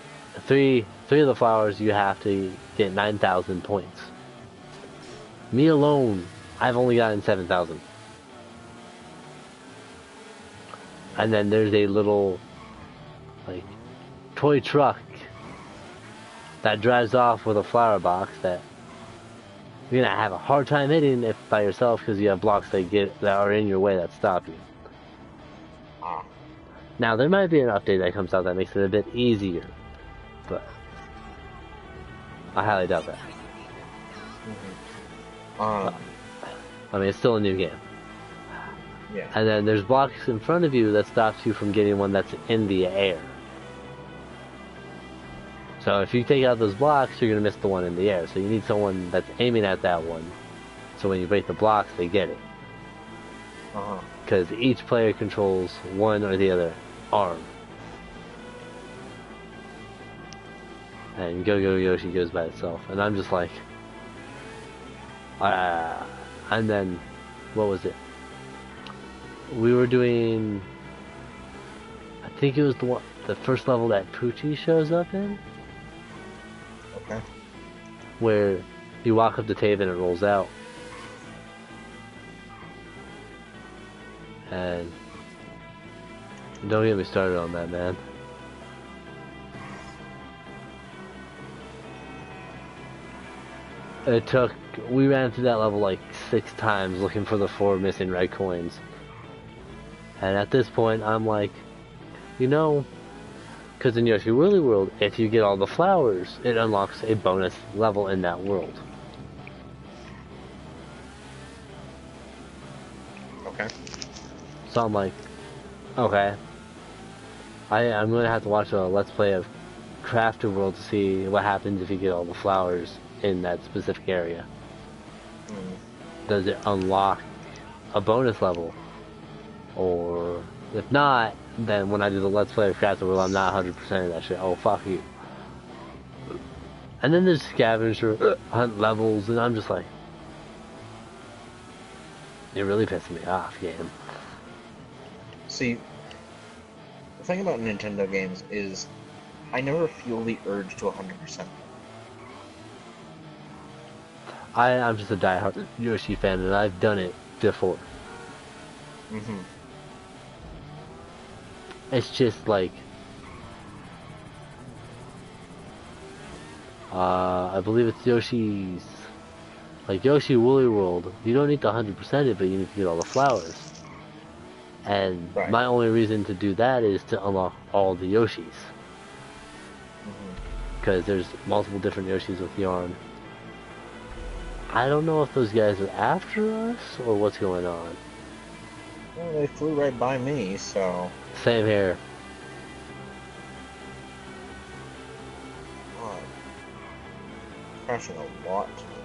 three of the flowers, you have to get 9,000 points. Me alone, I've only gotten 7,000. And then there's a little, toy truck that drives off with a flower box that you're gonna have a hard time hitting if by yourself because you have blocks that are in your way that stop you. Now there might be an update that comes out that makes it a bit easier, but I highly doubt that. I mean, it's still a new game. Yeah. And then there's blocks in front of you that stops you from getting one that's in the air. So if you take out those blocks, you're going to miss the one in the air. So you need someone that's aiming at that one. So when you break the blocks, they get it. Because each player controls one or the other arm. And Go-Go Yoshi goes by itself. And I'm just like... and then, what was it? We were doing... I think it was the first level that Poochie shows up in. Okay. Where you walk up the cave and it rolls out. And don't get me started on that, man. We ran through that level like 6 times looking for the 4 missing red coins. And at this point, I'm like, you know, because in Yoshi Woolly World, if you get all the flowers, it unlocks a bonus level in that world. Okay. So I'm like, okay. I'm going to have to watch a Let's Play of Crafted World to see what happens if you get all the flowers in that specific area. Does it unlock a bonus level? Or if not, then when I do the Let's Play of Crafted World, I'm not 100% of that shit. Oh, fuck you. And then there's scavenger hunt levels, and I'm just like, you're really pissing me off, game. See, the thing about Nintendo games is I never feel the urge to 100%. I'm just a diehard Yoshi fan, and I've done it before. It's just like, I believe it's Yoshi's, like Yoshi Woolly World. You don't need to 100% it, but you need to get all the flowers. And Right. my only reason to do that is to unlock all the Yoshis. Because there's multiple different Yoshis with yarn. I don't know if those guys are after us or what's going on. Well, they flew right by me, so... Same here. God. Crashing a lot tonight.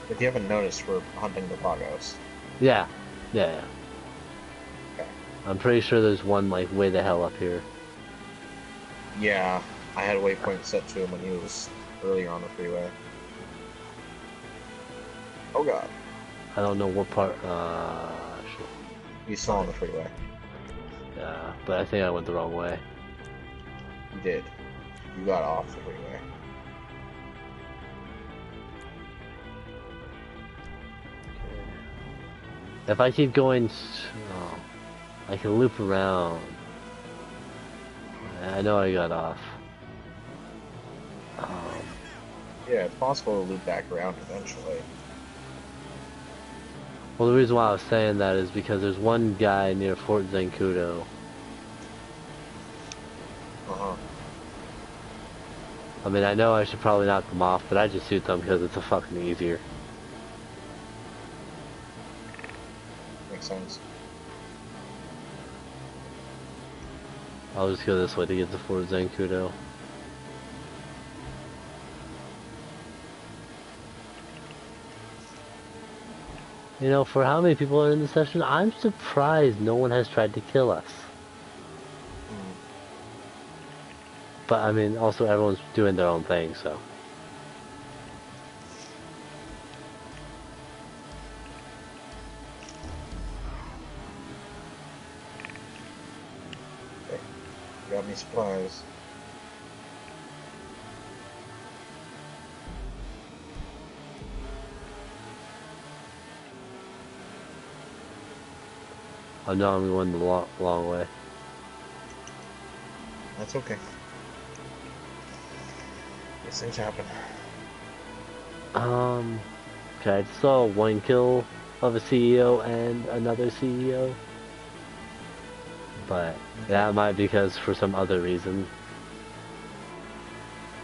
If you haven't noticed, we're hunting the Pagos. Yeah. Okay. I'm pretty sure there's one like way the hell up here. Yeah, I had a waypoint set to him when he was earlier on the freeway. Oh god. I don't know what part, shit. You saw on the freeway. Yeah, but I think I went the wrong way. You did. You got off the freeway. If I keep going, oh, I can loop around. I know I got off. Yeah, it's possible to loop back around eventually. Well, the reason why I was saying that is because there's one guy near Fort Zancudo. I mean, I know I should probably knock them off, but I just shoot them because it's a fucking easier. Makes sense. I'll just go this way to get to Fort Zancudo. You know, for how many people are in the session, I'm surprised no one has tried to kill us. But, I mean, also everyone's doing their own thing, so. Okay. Got me supplies. I know I'm going the long way. That's okay. These things happen. Okay, I just saw one kill of a CEO and another CEO. But that might be because for some other reason.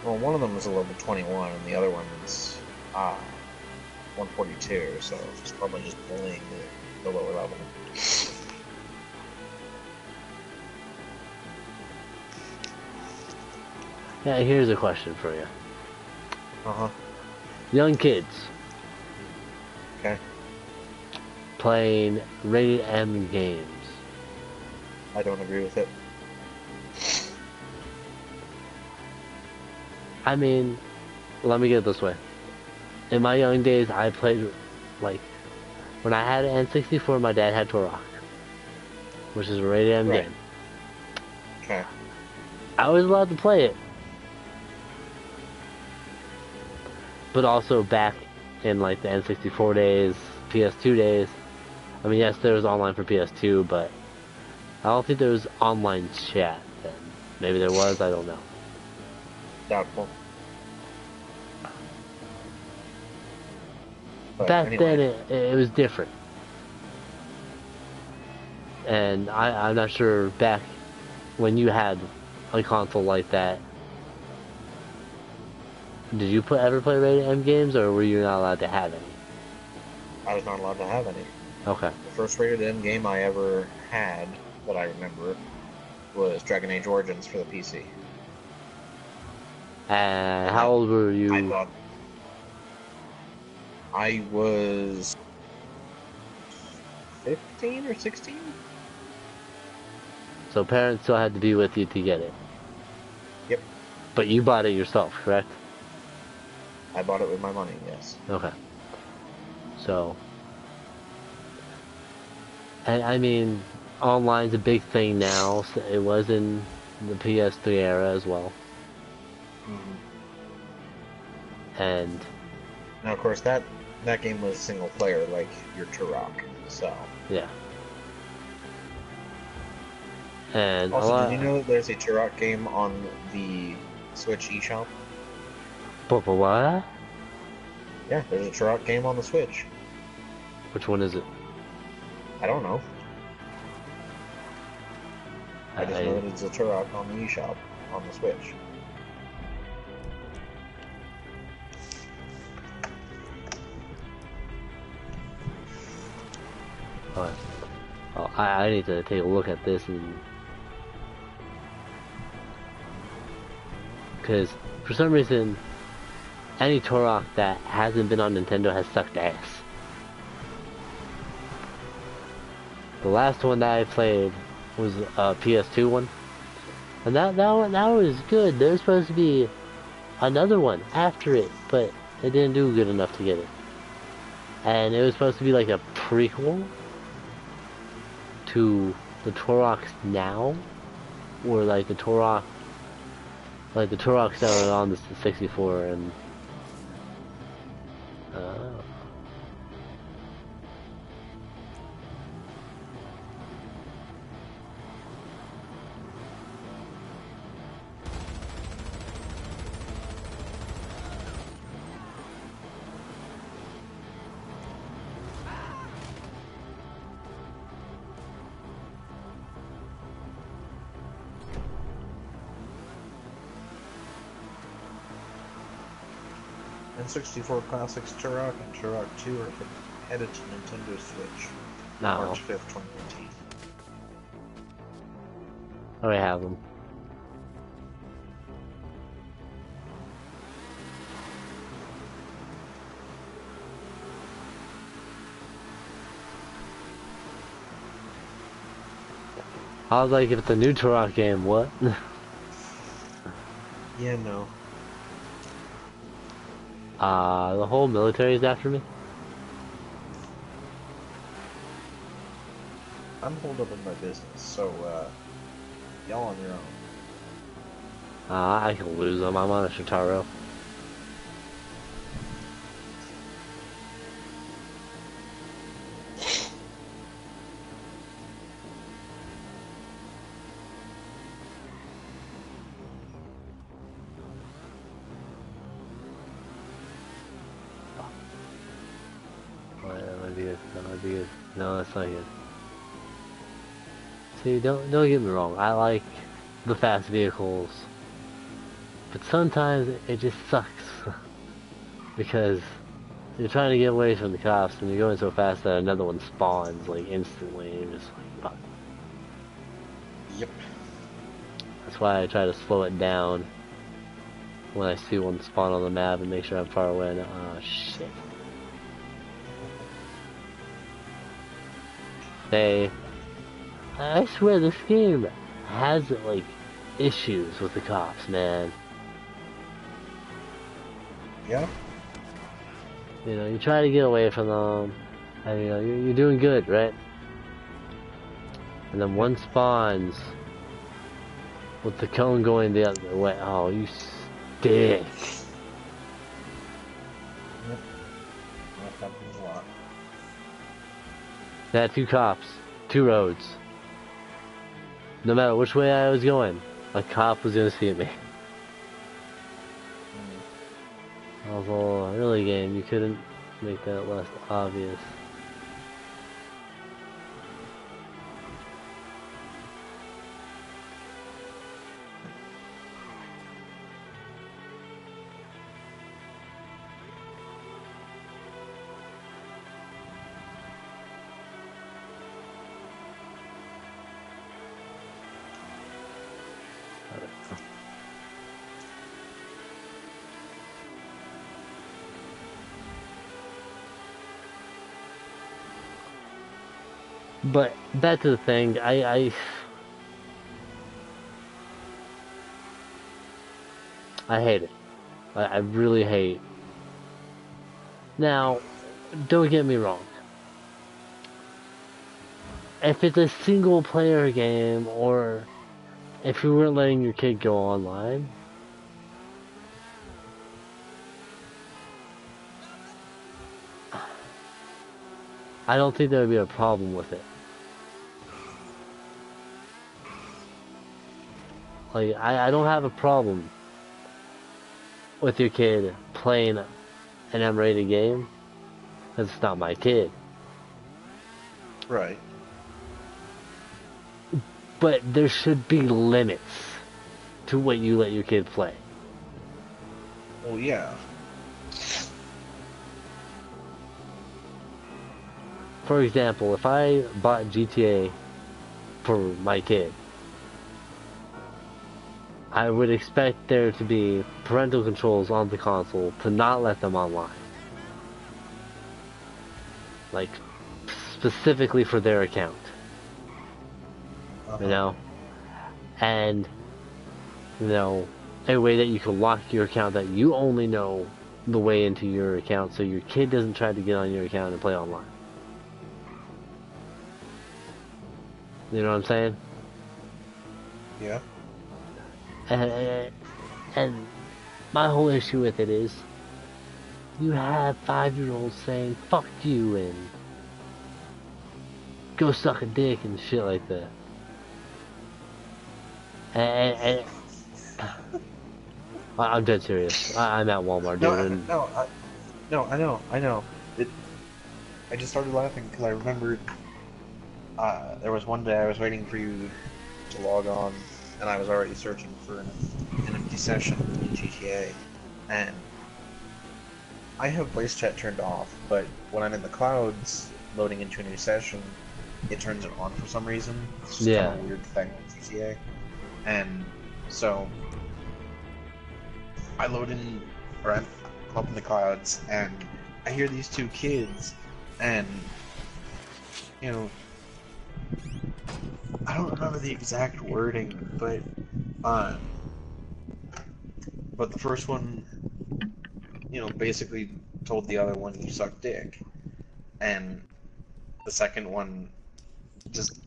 Well, one of them is a level 21, and the other one is 142, so it's probably just bullying the lower level. Yeah, here's a question for you. Young kids Okay. playing rated M games. I don't agree with it. I mean, let me get it this way. In my young days, I played, like, when I had an N64, my dad had Turok. which is a rated M Right. game. Okay. I was allowed to play it, but also back in like the N64 days, PS2 days. I mean, yes, there was online for PS2, but I don't think there was online chat then. Maybe there was, I don't know. Doubtful. But Back anyway. then, it was different. And I'm not sure back when you had a console like that, did you ever play rated M games, or were you not allowed to have any? I was not allowed to have any. Okay. The first rated M game I ever had that I remember was Dragon Age Origins for the PC. And how old were you? I was 15 or 16? So parents still had to be with you to get it. Yep. But you bought it yourself, correct? I bought it with my money, yes. Okay. So, and I mean, online's a big thing now. So it was in the PS3 era as well. Mm-hmm. And now, of course, that game was single player, like your Turok. So. yeah. And also, did you know that there's a Turok game on the Switch eShop? But what? Yeah, there's a Turok game on the Switch. Which one is it? I don't know. I just know that it's a Turok on the eShop on the Switch. Alright. Oh, I need to take a look at this and... Because, for some reason, any Turok that hasn't been on Nintendo has sucked ass. The last one that I played was a PS2 one. And that one was good. There's supposed to be another one after it, but it didn't do good enough to get it. And it was supposed to be like a prequel to the Toroks now, or like the Toroks that are on the 64 and N64 Classics Turok and Turok 2 are headed to Nintendo Switch. No. March 5th, 2019. I already have them. I was like, if it's a new Turok game, what? Yeah, no. The whole military is after me. I'm holed up in my business, so, y'all on your own. I can lose them. I'm on a Shitaro. That might be good. That might be good. No, that's not good. See, don't get me wrong. I like the fast vehicles, but sometimes it just sucks because you're trying to get away from the cops and you're going so fast that another one spawns like instantly. And you're just like, fuck. Yep. That's why I try to slow it down when I see one spawn on the map and make sure I'm far away. And oh shit. I swear this game has like issues with the cops, man. Yeah? You know, you try to get away from them, and you know, you're doing good, right? and then one spawns with the cone going the other way. Oh, you stick. Yep. That happens a lot. They had 2 cops, 2 roads. No matter which way I was going, a cop was gonna see me. Although, really, game, you couldn't make that less obvious. But back to the thing, I hate it. I really hate. Now, don't get me wrong. If it's a single player game, or if you weren't letting your kid go online, I don't think there would be a problem with it. Like, I don't have a problem with your kid playing an M-rated game, because it's not my kid. Right. But there should be limits to what you let your kid play. Well, yeah. For example, if I bought GTA for my kid, I would expect there to be parental controls on the console to not let them online. Like, specifically for their account. You know? And, you know, a way that you can lock your account that you only know the way into your account so your kid doesn't try to get on your account and play online. You know what I'm saying? Yeah. And my whole issue with it is, you have 5-year-olds saying fuck you and go suck a dick and shit like that. And I'm dead serious. I'm at Walmart, dude. I know. I just started laughing because I remembered there was one day I was waiting for you to log on, and I was already searching for an empty session in GTA, and I have voice chat turned off, but when I'm in the clouds loading into a new session, it turns it on for some reason. It's just kind of a weird thing with GTA. And so I load in, or I'm up in the clouds, and I hear these 2 kids, and, you know, I don't remember the exact wording, but the first one, you know, basically told the other one you suck dick, and the second one just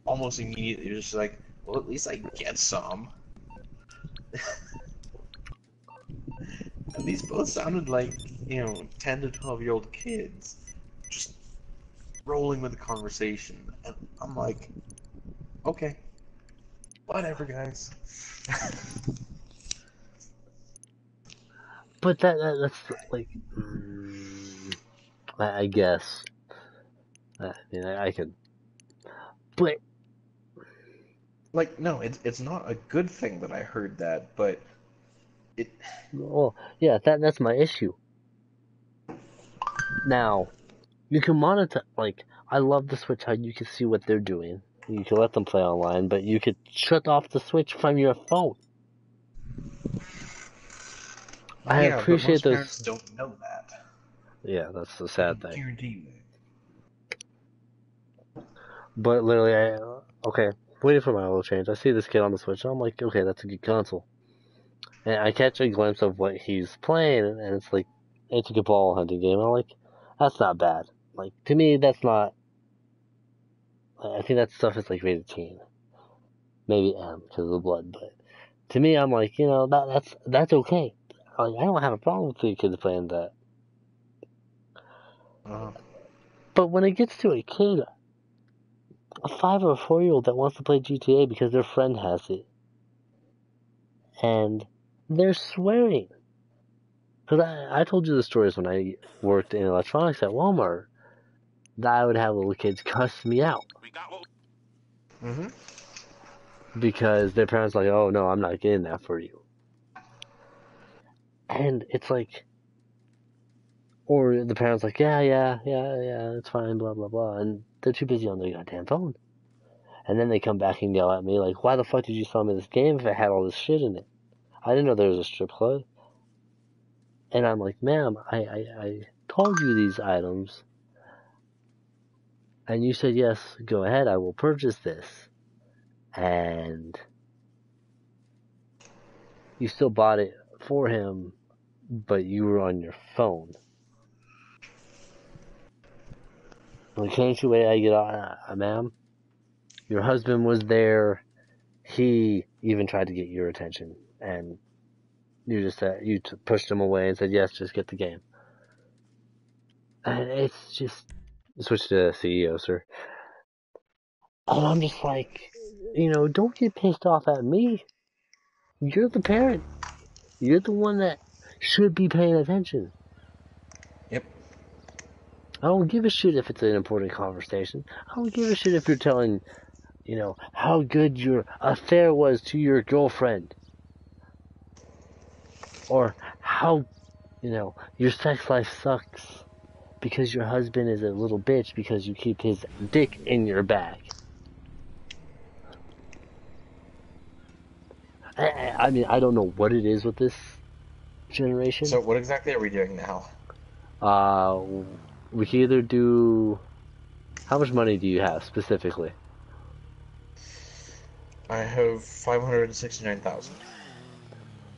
almost immediately was just like, well, at least I get some. And these both sounded like, you know, 10 to 12-year-old kids just rolling with the conversation, and I'm like, okay, whatever, guys. But that's like, I guess. I mean, I could, but Like, no, it's not a good thing that I heard that, but it. well, yeah, that's my issue. Now, you can monitor. Like, I love the Switch how you can see what they're doing. You can let them play online, but you could shut off the Switch from your phone. I Yeah, but appreciate most those. parents don't know that. Yeah, that's the I sad can thing. guarantee you that. But literally, okay, waiting for my oil change. I see this kid on the Switch, and I'm like, okay, that's a good console. And I catch a glimpse of what he's playing, and it's like, it's a good ball hunting game. And I'm like, that's not bad. Like, to me, that's not I think that stuff is like rated teen. Maybe M because of the blood, but to me, I'm like, that's okay. Like, I don't have a problem with the kids playing that. But when it gets to a kid, a 5 or a 4-year-old that wants to play GTA because their friend has it, and they're swearing. Because I told you the stories when I worked in electronics at Walmart, that I would have little kids cuss me out. We got what Because their parents are like, oh no, I'm not getting that for you. And it's like, or the parents like, yeah, it's fine, blah, blah, blah. And they're too busy on their goddamn phone. And then they come back and yell at me like, why the fuck did you sell me this game if it had all this shit in it? I didn't know there was a strip club. And I'm like, ma'am, I told you these items. And you said, yes, go ahead, I will purchase this. And you still bought it for him, but you were on your phone. Like, can't you wait? I get on, ma'am? Your husband was there. He even tried to get your attention, and you just said you pushed him away and said, "Yes, just get the game." And it's just switch to CEO, sir. And I'm just like, don't get pissed off at me. You're the parent. You're the one that should be paying attention. Yep. I don't give a shit if it's an important conversation. I don't give a shit if you're telling, how good your affair was to your girlfriend. Or how, your sex life sucks because your husband is a little bitch because you keep his dick in your bag. I mean, I don't know what it is with this generation. So what exactly are we doing now? We can either do... How much money do you have, specifically? I have 569,000.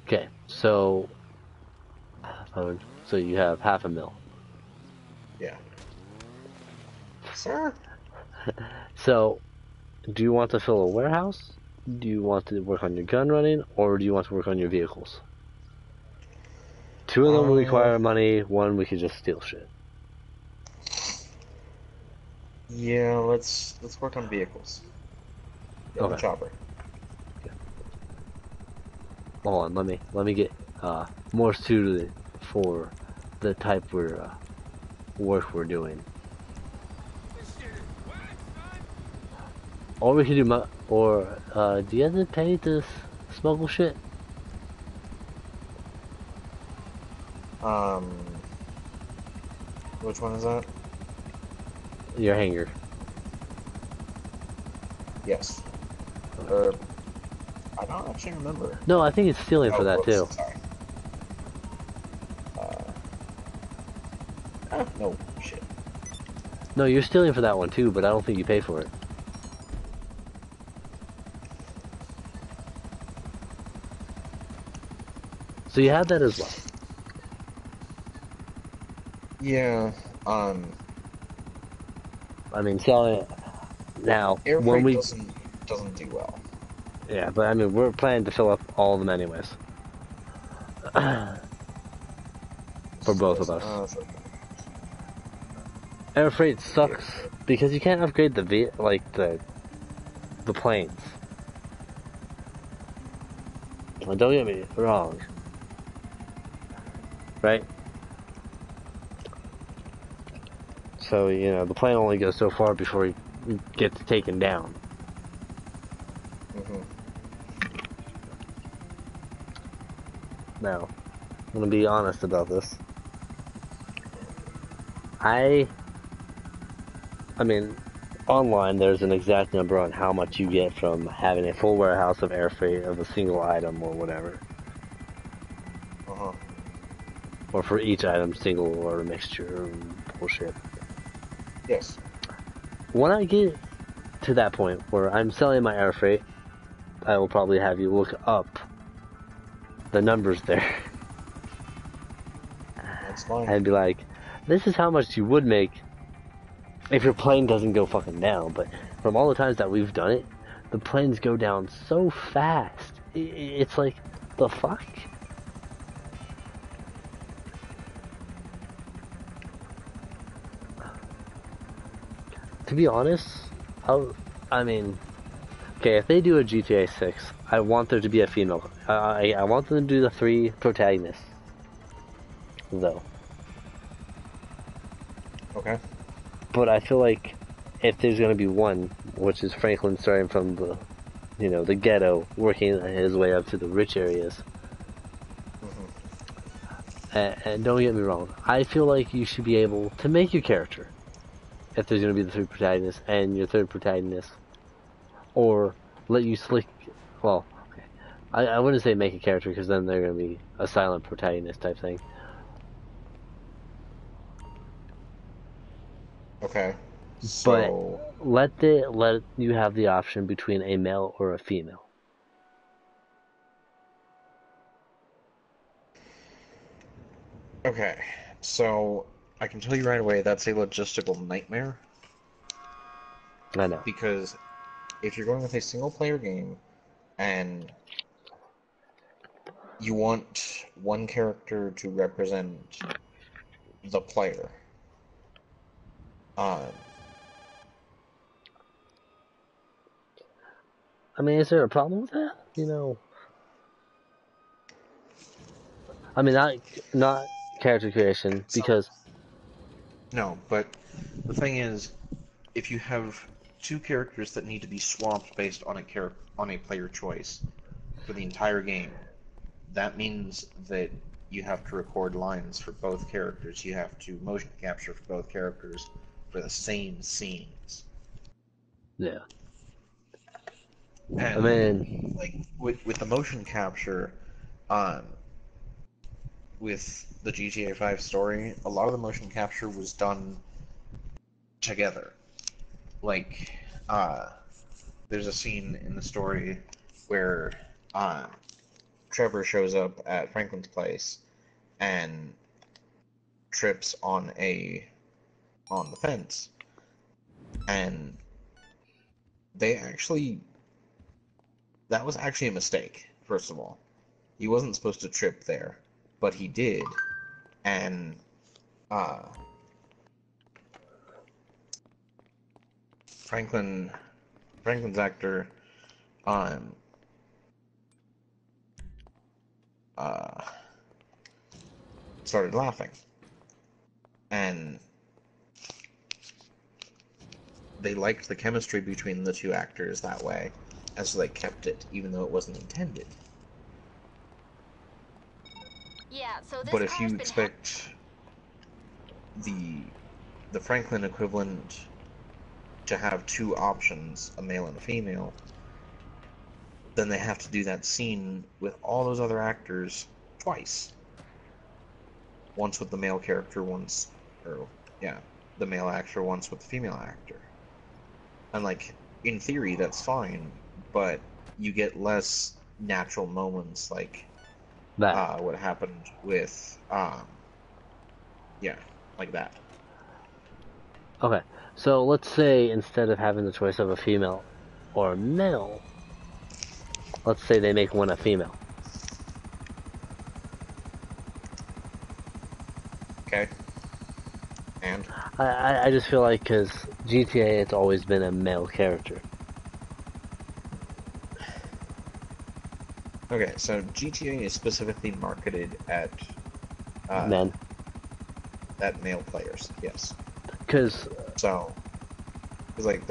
Okay, so you have $500,000. Yeah. Sir? So, do you want to fill a warehouse? Do you want to work on your gun running? Or do you want to work on your vehicles? 2 of them will require money, 1 we could just steal shit. Yeah, let's work on vehicles. Get the chopper. Okay. Hold on, let me get more suited for the type work we're doing. Or we could do do you have to pay to smuggle shit? Which one is that? Your hanger. Yes. I don't actually remember. No, I think it's stealing for that too. Sorry. No, shit. No, you're stealing for that one too, but I don't think you pay for it. So you have that as well. Yeah, I mean, selling it now, air when freight we... doesn't do well. Yeah, but I mean, we're planning to fill up all of them anyways. For both of us. Air freight sucks because you can't upgrade the planes. Well, don't get me wrong. Right? So, the plane only goes so far before it gets taken down. Now, I'm gonna be honest about this. I mean, online there's an exact number on how much you get from having a full warehouse of air freight of a single item or whatever. Or for each item, single or a mixture of bullshit. Yes. When I get to that point where I'm selling my air freight, I will probably have you look up the numbers there. That's fine. And be like, this is how much you would make if your plane doesn't go fucking down, but from all the times that we've done it, the planes go down so fast. It's like, the fuck? To be honest, I mean, okay, if they do a GTA 6, I want there to be a female. I want them to do the 3 protagonists, though. Okay. But I feel like if there's going to be one, which is Franklin starting from the, the ghetto, working his way up to the rich areas. And don't get me wrong, I feel like you should be able to make your character if there's going to be the 3 protagonists and your 3rd protagonist, or let you slick. Well, okay, I wouldn't say make a character because then they're going to be a silent protagonist type thing. Okay. So... But let you have the option between a male or a female. Okay, so I can tell you right away that's a logistical nightmare. I know. Because if you're going with a single-player game and you want one character to represent the player, I mean, is there a problem with that? I mean, not character creation, because... No, but the thing is, if you have 2 characters that need to be swapped based on a player choice for the entire game, that means that you have to record lines for both characters. You have to motion capture for both characters for the same scenes. Yeah. And, I mean... like, with the motion capture, with the GTA 5 story, a lot of the motion capture was done together. Like, there's a scene in the story where Trevor shows up at Franklin's place and trips on the fence, and that was actually a mistake. First of all, he wasn't supposed to trip there, but he did, and Franklin's actor started laughing, and they liked the chemistry between the 2 actors that way, and so they kept it, even though it wasn't intended. Yeah, so this But if car's you been expect the Franklin equivalent to have 2 options, a male and a female, then they have to do that scene with all those other actors twice. Once with the male character, the male actor once with the female actor. And, like, in theory, that's fine, but you get less natural moments, like that. what happened with, like that. Okay, so let's say instead of having the choice of a female or a male, let's say they make one a female. Okay. And? I just feel like because GTA, it's always been a male character. Okay, so GTA is specifically marketed at Men. At male players, yes. Because like,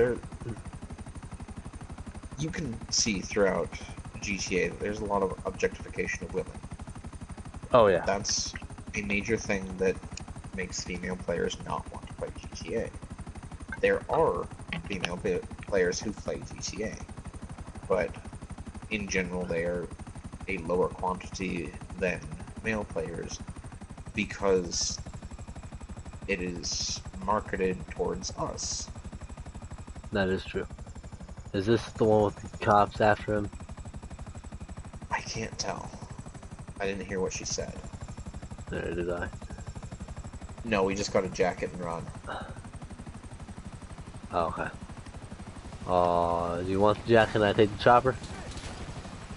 you can see throughout GTA that there's a lot of objectification of women. Oh yeah. That's a major thing that makes female players not want to play GTA. There are female players who play GTA, but in general they are a lower quantity than male players because it is marketed towards us. That is true. Is this the one with the cops after him? I can't tell. I didn't hear what she said. Neither did I. No, we just got a jacket and run. Oh, okay. Do you want the jack? Can I take the chopper?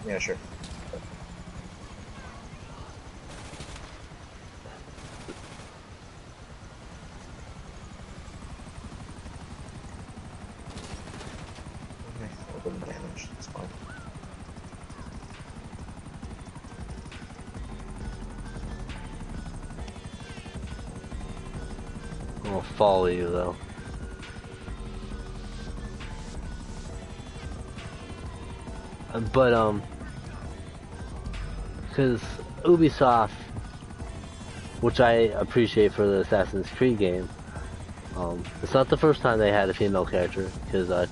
Yeah, sure. Okay, a little damage. That's fine. I'll follow you though. But because Ubisoft, which I appreciate for the Assassin's Creed game, it's not the first time they had a female character. Because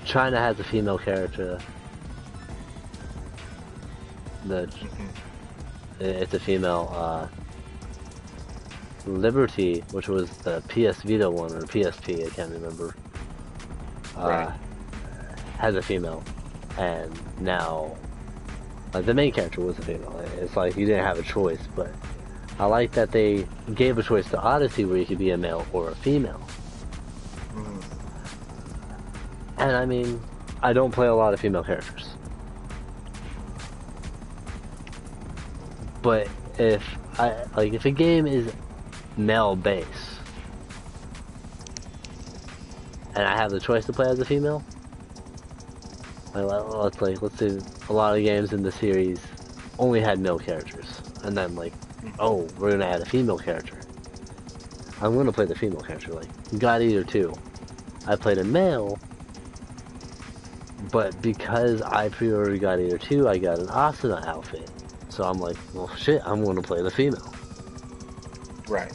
China has a female character. It's a female. Liberty, which was the PS Vita one or PSP, I can't remember. Right. Has a female, and now the main character was a female. It's like you didn't have a choice, but I like that they gave a choice to Odyssey where you could be a male or a female. And I mean, I don't play a lot of female characters, but if a game is male base and I have the choice to play as a female, let's say a lot of games in the series only had male characters, and then oh, we're gonna add a female character. I'm gonna play the female character. Like God Eater 2, I played a male, but because I pre-ordered God Eater 2, I got an Asuna outfit. So I'm like, well, shit, I'm gonna play the female. Right.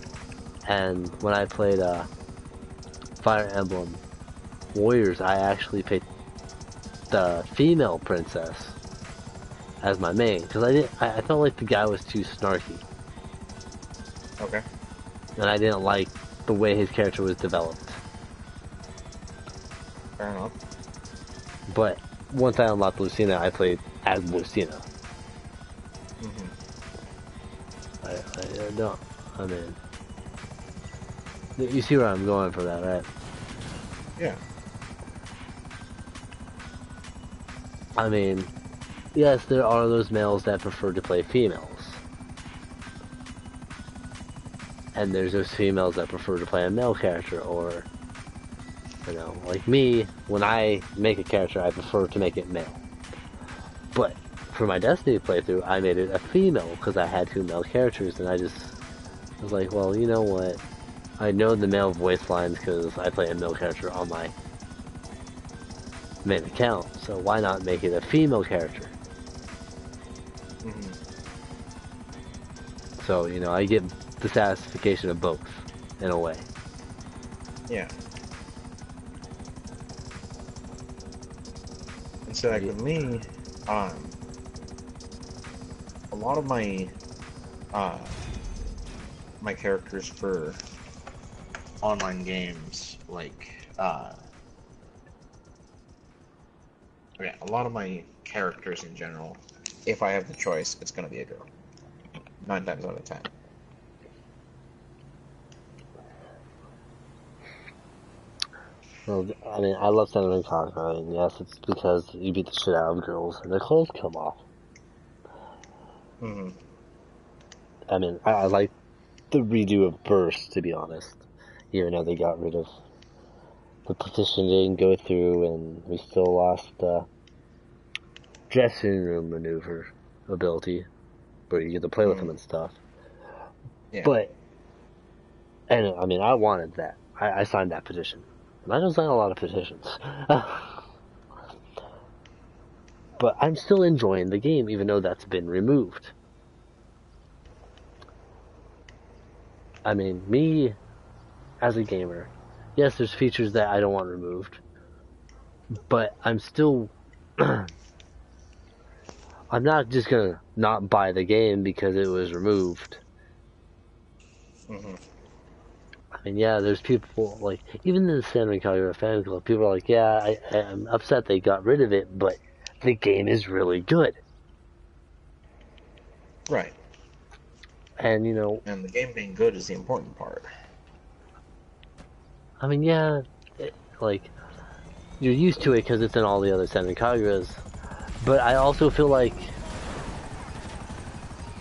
And when I played Fire Emblem Warriors, I actually picked the female princess as my main because I felt like the guy was too snarky. Okay. And I didn't like the way his character was developed. Fair enough. But once I unlocked Lucina, I played as Lucina. I don't. I mean, you see where I'm going for that, right? Yeah. I mean, yes, there are those males that prefer to play females. And there's those females that prefer to play a male character, or, you know, like me, when I make a character, I prefer to make it male. But for my Destiny playthrough, I made it a female because I had 2 male characters, and I was like, well, you know what? I know the male voice lines because I play a male character on my main account, so why not make it a female character? So, you know, I get the satisfaction of both, in a way. Yeah. And so, like, with me, a lot of my, my characters for online games, a lot of my characters in general, if I have the choice, it's gonna be a girl. 9 times out of 10. Well, I mean, I love Santa and Conquer, and yes, it's because you beat the shit out of girls, and their clothes come off. I mean, I like the redo of Burst, to be honest. Even though they got rid of the petition didn't go through, and we still lost the dressing room maneuver ability, where you get to play with them and stuff. Yeah. But, and I mean, I wanted that. I signed that petition. And I don't sign a lot of petitions. But I'm still enjoying the game, even though that's been removed. I mean, me, as a gamer, yes, there's features that I don't want removed. But I'm still... I'm not just gonna not buy the game because it was removed. I mean, yeah, there's people, like, even in the Santa Calgary fan club, people are like, yeah, I'm upset they got rid of it, but the game is really good. Right. And, you know... And the game being good is the important part. I mean, yeah, like you're used to it because it's in all the other Senran Kaguras. But I also feel like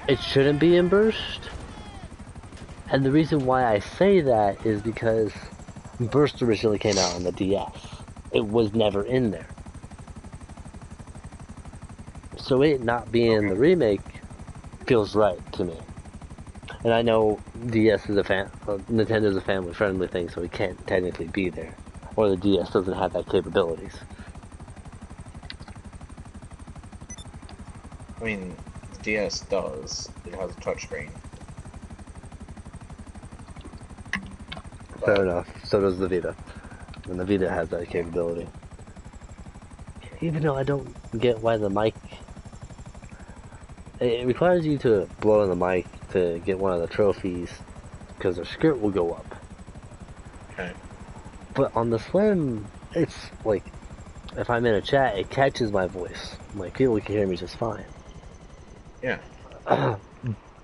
it shouldn't be in Burst. And the reason why I say that is because Burst originally came out on the DS. It was never in there. So it not being in the remake feels right to me. And I know DS is Nintendo's a family-friendly thing, so it can't technically be there. Or the DS doesn't have that capabilities. I mean, the DS does. It has a touchscreen. Fair enough. So does the Vita. And the Vita has that capability. Even though I don't get why the mic... It requires you to blow on the mic to get one of the trophies, because the script will go up. Okay. But on the Slim, it's like, if I'm in a chat, it catches my voice. Like, people can hear me just fine. Yeah.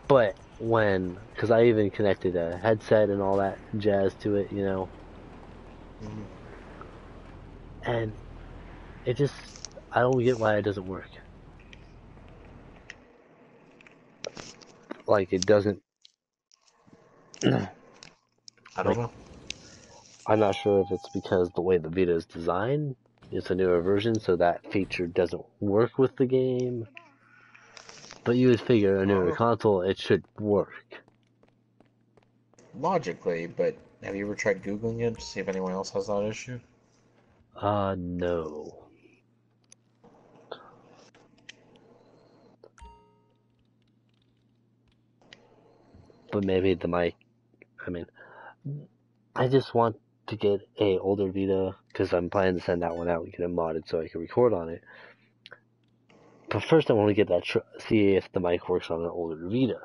But because I even connected a headset and all that jazz to it, you know, Mm-hmm. and it just, I don't get why it doesn't work. Like, it doesn't, I don't know. I'm not sure if it's because the way the Vita is designed, it's a newer version, so that feature doesn't work with the game. But you would figure a newer console, it should work. Logically, but have you ever tried Googling it to see if anyone else has that issue? No. But maybe the mic, I mean, I just want to get a older Vita, because I'm planning to send that one out and get it modded so I can record on it. But first I want to get that, see if the mic works on an older Vita.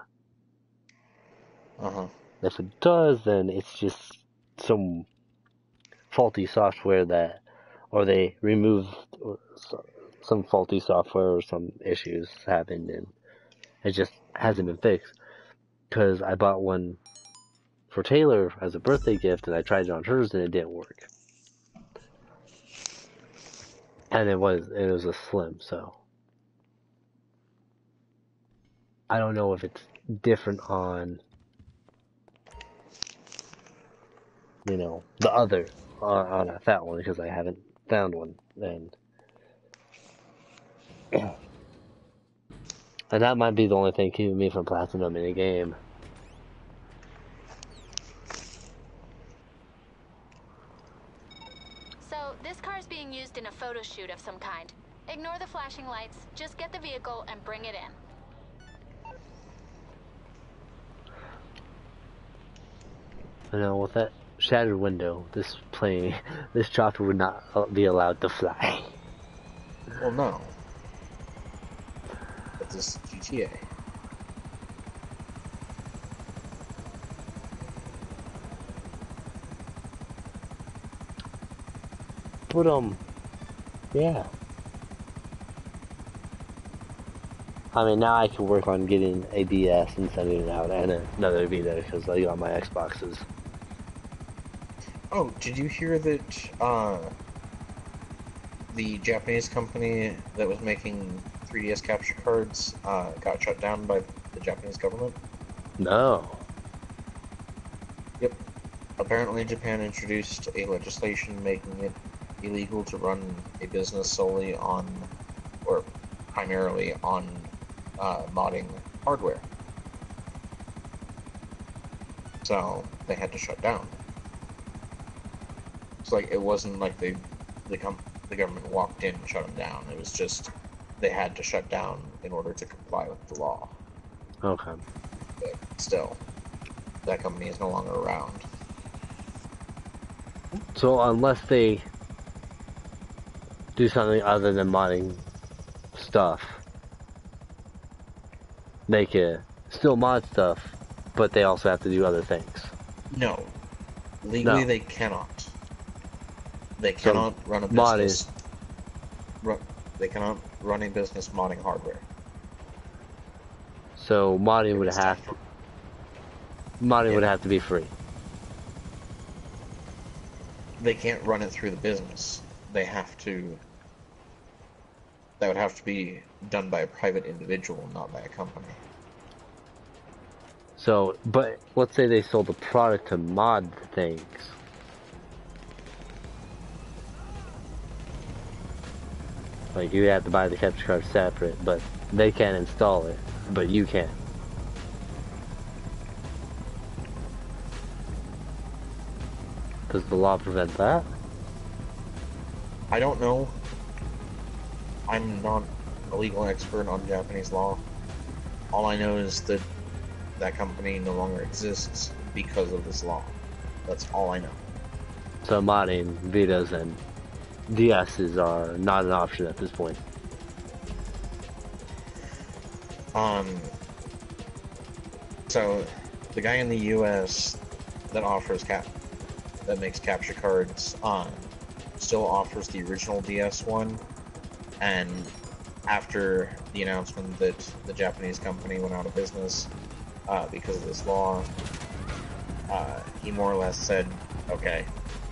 Uh-huh. If it does, then it's just some faulty software or they removed some faulty software or some issues happened and it just hasn't been fixed. Because I bought one for Taylor as a birthday gift and I tried it on hers and it didn't work. And it was a Slim, so I don't know if it's different on, you know, the other on a fat one because I haven't found one, and that might be the only thing keeping me from platinum in a game. So, this car is being used in a photo shoot of some kind. Ignore the flashing lights, just get the vehicle and bring it in. You know, with that shattered window, this chopper would not be allowed to fly. Well, no. But this GTA. But, yeah. I mean, now I can work on getting a DS and sending it out, and another Vita, because I got my Xboxes. Oh, did you hear that, the Japanese company that was making 3DS capture cards, got shut down by the Japanese government? No. Yep. Apparently Japan introduced a legislation making it illegal to run a business solely on, or primarily on, modding hardware. So, they had to shut down. It's like, it wasn't like the government walked in and shut them down. It was just, they had to shut down in order to comply with the law. Okay. But still, that company is no longer around. So unless they do something other than modding stuff, they can still mod stuff, but they also have to do other things. No. Legally, No. they cannot. They cannot run a business. They cannot run a business modding hardware. So modding would have to be free. they can't run it through the business. They have to. That would have to be done by a private individual, not by a company. So, but let's say they sold the product to mod the things. Like, you have to buy the capture card separate, but they can install it, but you can't. Does the law prevent that? I don't know. I'm not a legal expert on Japanese law. All I know is that that company no longer exists because of this law. That's all I know. So modding Vitas and DSs are not an option at this point. So the guy in the U.S. that makes capture cards, still offers the original DS one, and after the announcement that the Japanese company went out of business because of this law, he more or less said, okay,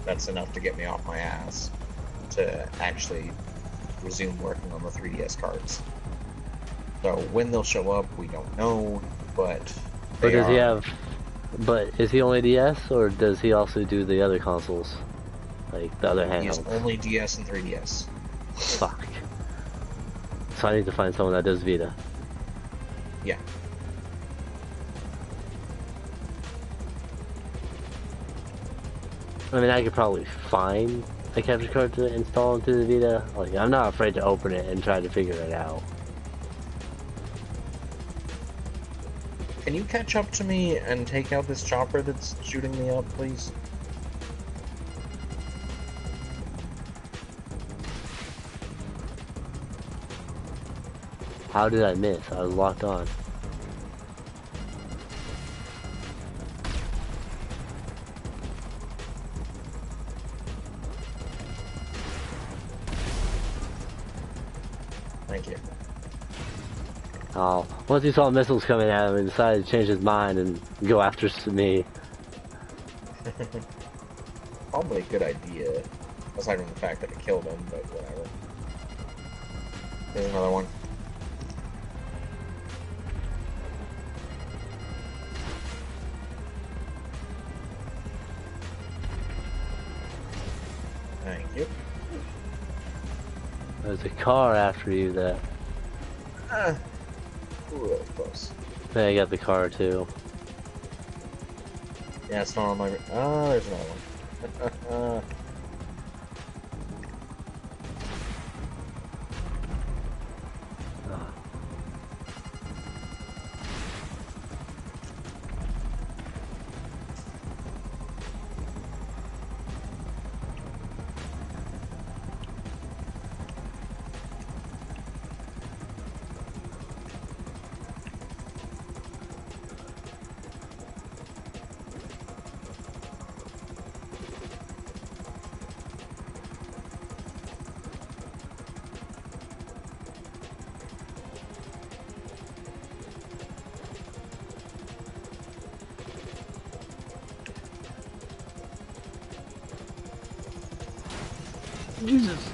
that's enough to get me off my ass to actually resume working on the 3DS cards. So when they'll show up, we don't know, but But does he have... But is he only DS, or does he also do the other consoles? Like, the other handhelds? He is only DS and 3DS. Fuck. So I need to find someone that does Vita. Yeah. I mean, I could probably find a capture card to install into the Vita. Like, I'm not afraid to open it and try to figure it out. Can you catch up to me and take out this chopper that's shooting me up, please? How did I miss? I was locked on. Thank you. Oh, once he saw missiles coming at him, he decided to change his mind and go after me. Probably a good idea, aside from the fact that it killed him, but whatever. There's another one. Thank you. There's a car after you that... Ooh, that was close. Then I got the car too. Yeah, it's not on my... Oh, there's another one. Jesus!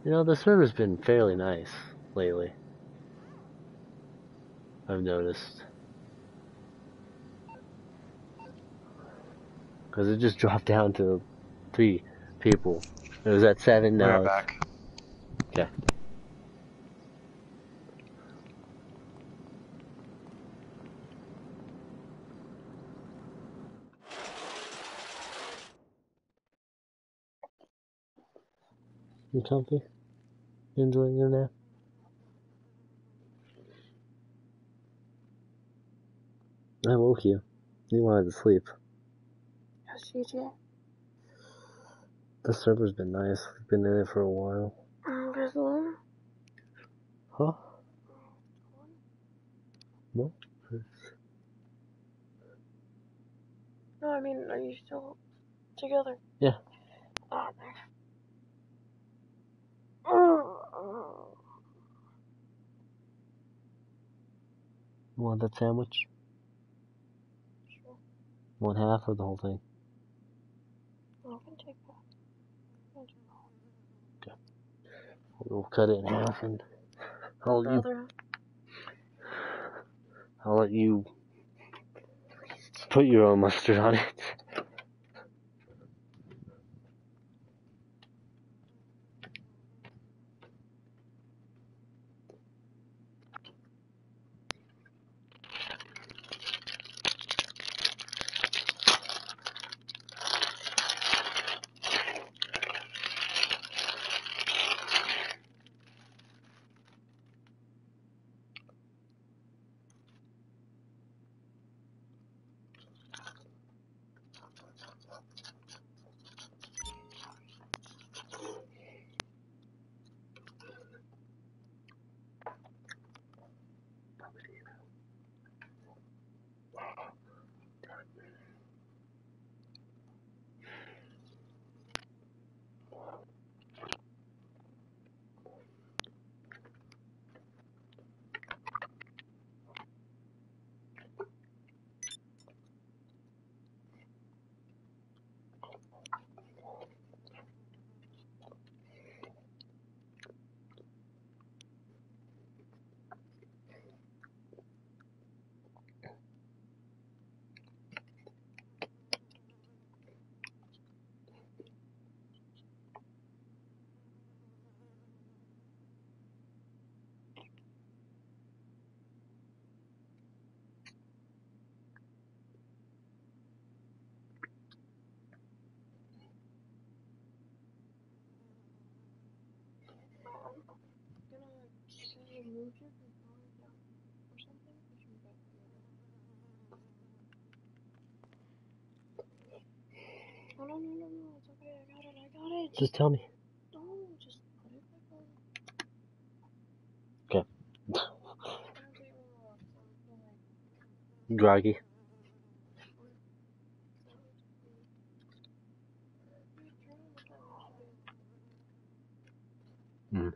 You know, the server's been fairly nice lately. I've noticed. Because it just dropped down to 3 people. It was at 7, now We're it's... back. Okay. You comfy? You enjoying your nap? I woke you. You wanted to sleep. Yes, CJ. The server's been nice. We've been in it for a while. Guys alone? Huh? No? No, I mean, are you still together? Yeah. Oh, thanks. You want that sandwich? Sure. One half or the whole thing? I can take that. We'll cut it in half and I'll let you put your own mustard on it. Oh, no, it's okay, I got it. Just tell me. No, just put it back on. Okay. It's gonna take me a while, so I'm feeling Groggy. Hmm.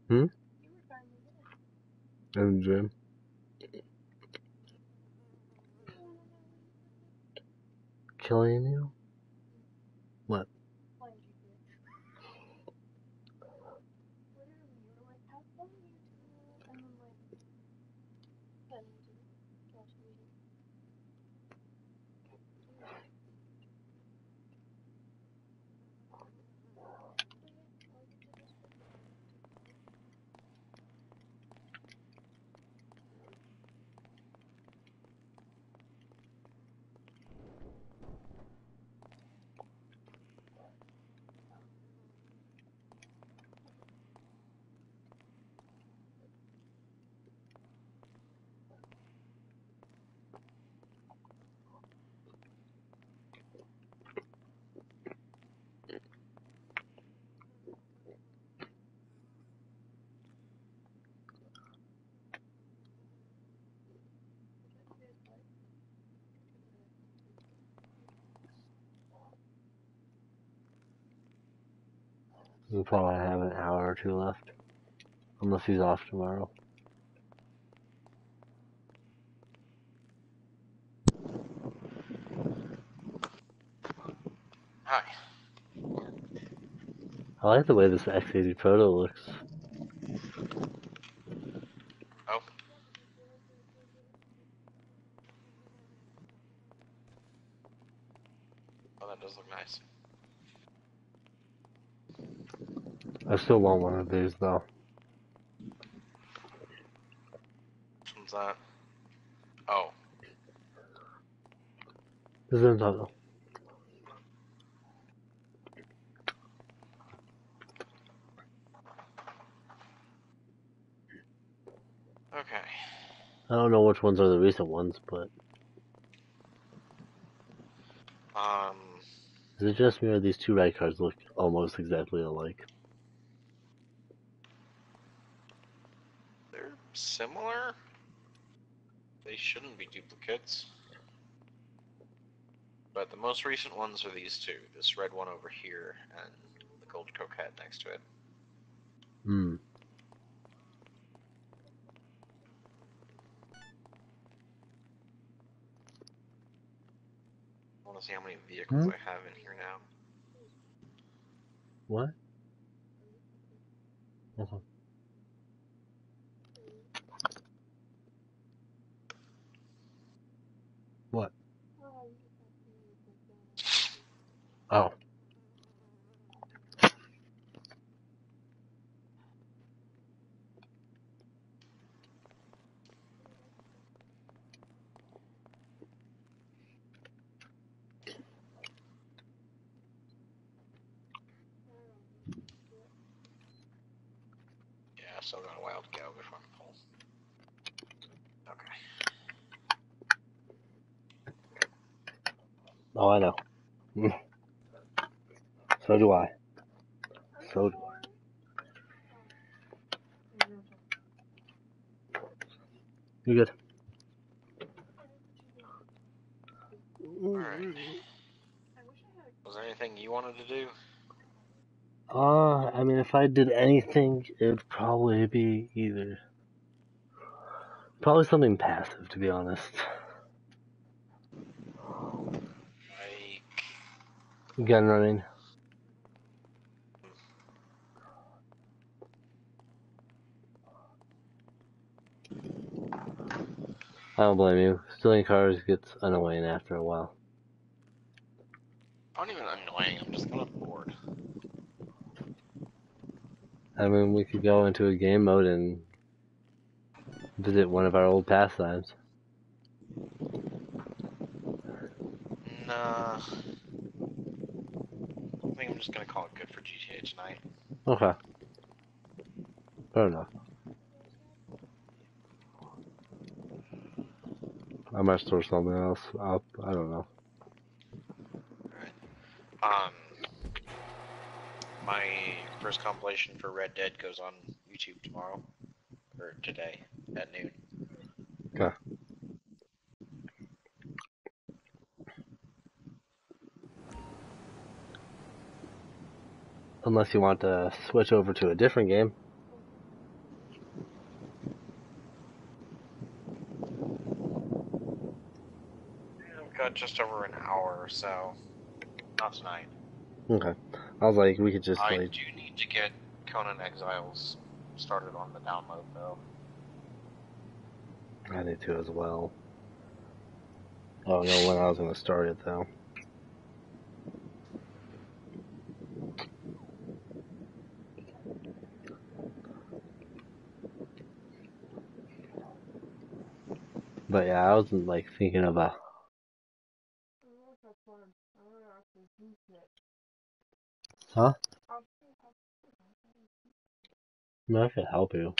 Hmm? In the gym. Killing you? What? We'll probably have an hour or two left. Unless he's off tomorrow. Hi. I like the way this X80 Proto looks. Oh. Oh, that does look nice. I still want one of these though. Which one's that? Oh, This is another. okay. I don't know which ones are the recent ones, but is it just me or these two red cards look almost exactly alike? They're similar. They shouldn't be duplicates. But the most recent ones are these two. This red one over here and the gold coquette next to it. Hmm. I want to see how many vehicles I have in here now. What? Okay. What? Oh. Yeah, still got a while to go before I'm full. Okay. Oh, I know. So do I. So do I. You good? Alright. Was there anything you wanted to do? I mean, if I did anything, it would probably be probably something passive, to be honest. Like... Gun running. I don't blame you. Stealing cars gets annoying after a while. Not even annoying, I'm just kind of bored. I mean, we could go into a game mode and visit one of our old pastimes. Nah. I think I'm just gonna call it good for GTA tonight. Okay. Fair enough. I might store something else up. I don't know. Alright. My first compilation for Red Dead goes on YouTube tomorrow. Or today, at noon. Okay. Unless you want to switch over to a different game. I've got just over an hour or so. Not tonight. Okay. I was like, we could just I like... do need to get Conan Exiles started on the download, though. I need to as well. I don't know when I was going to start it, though. But yeah, I wasn't like thinking of a... Huh? I mean, I could help you.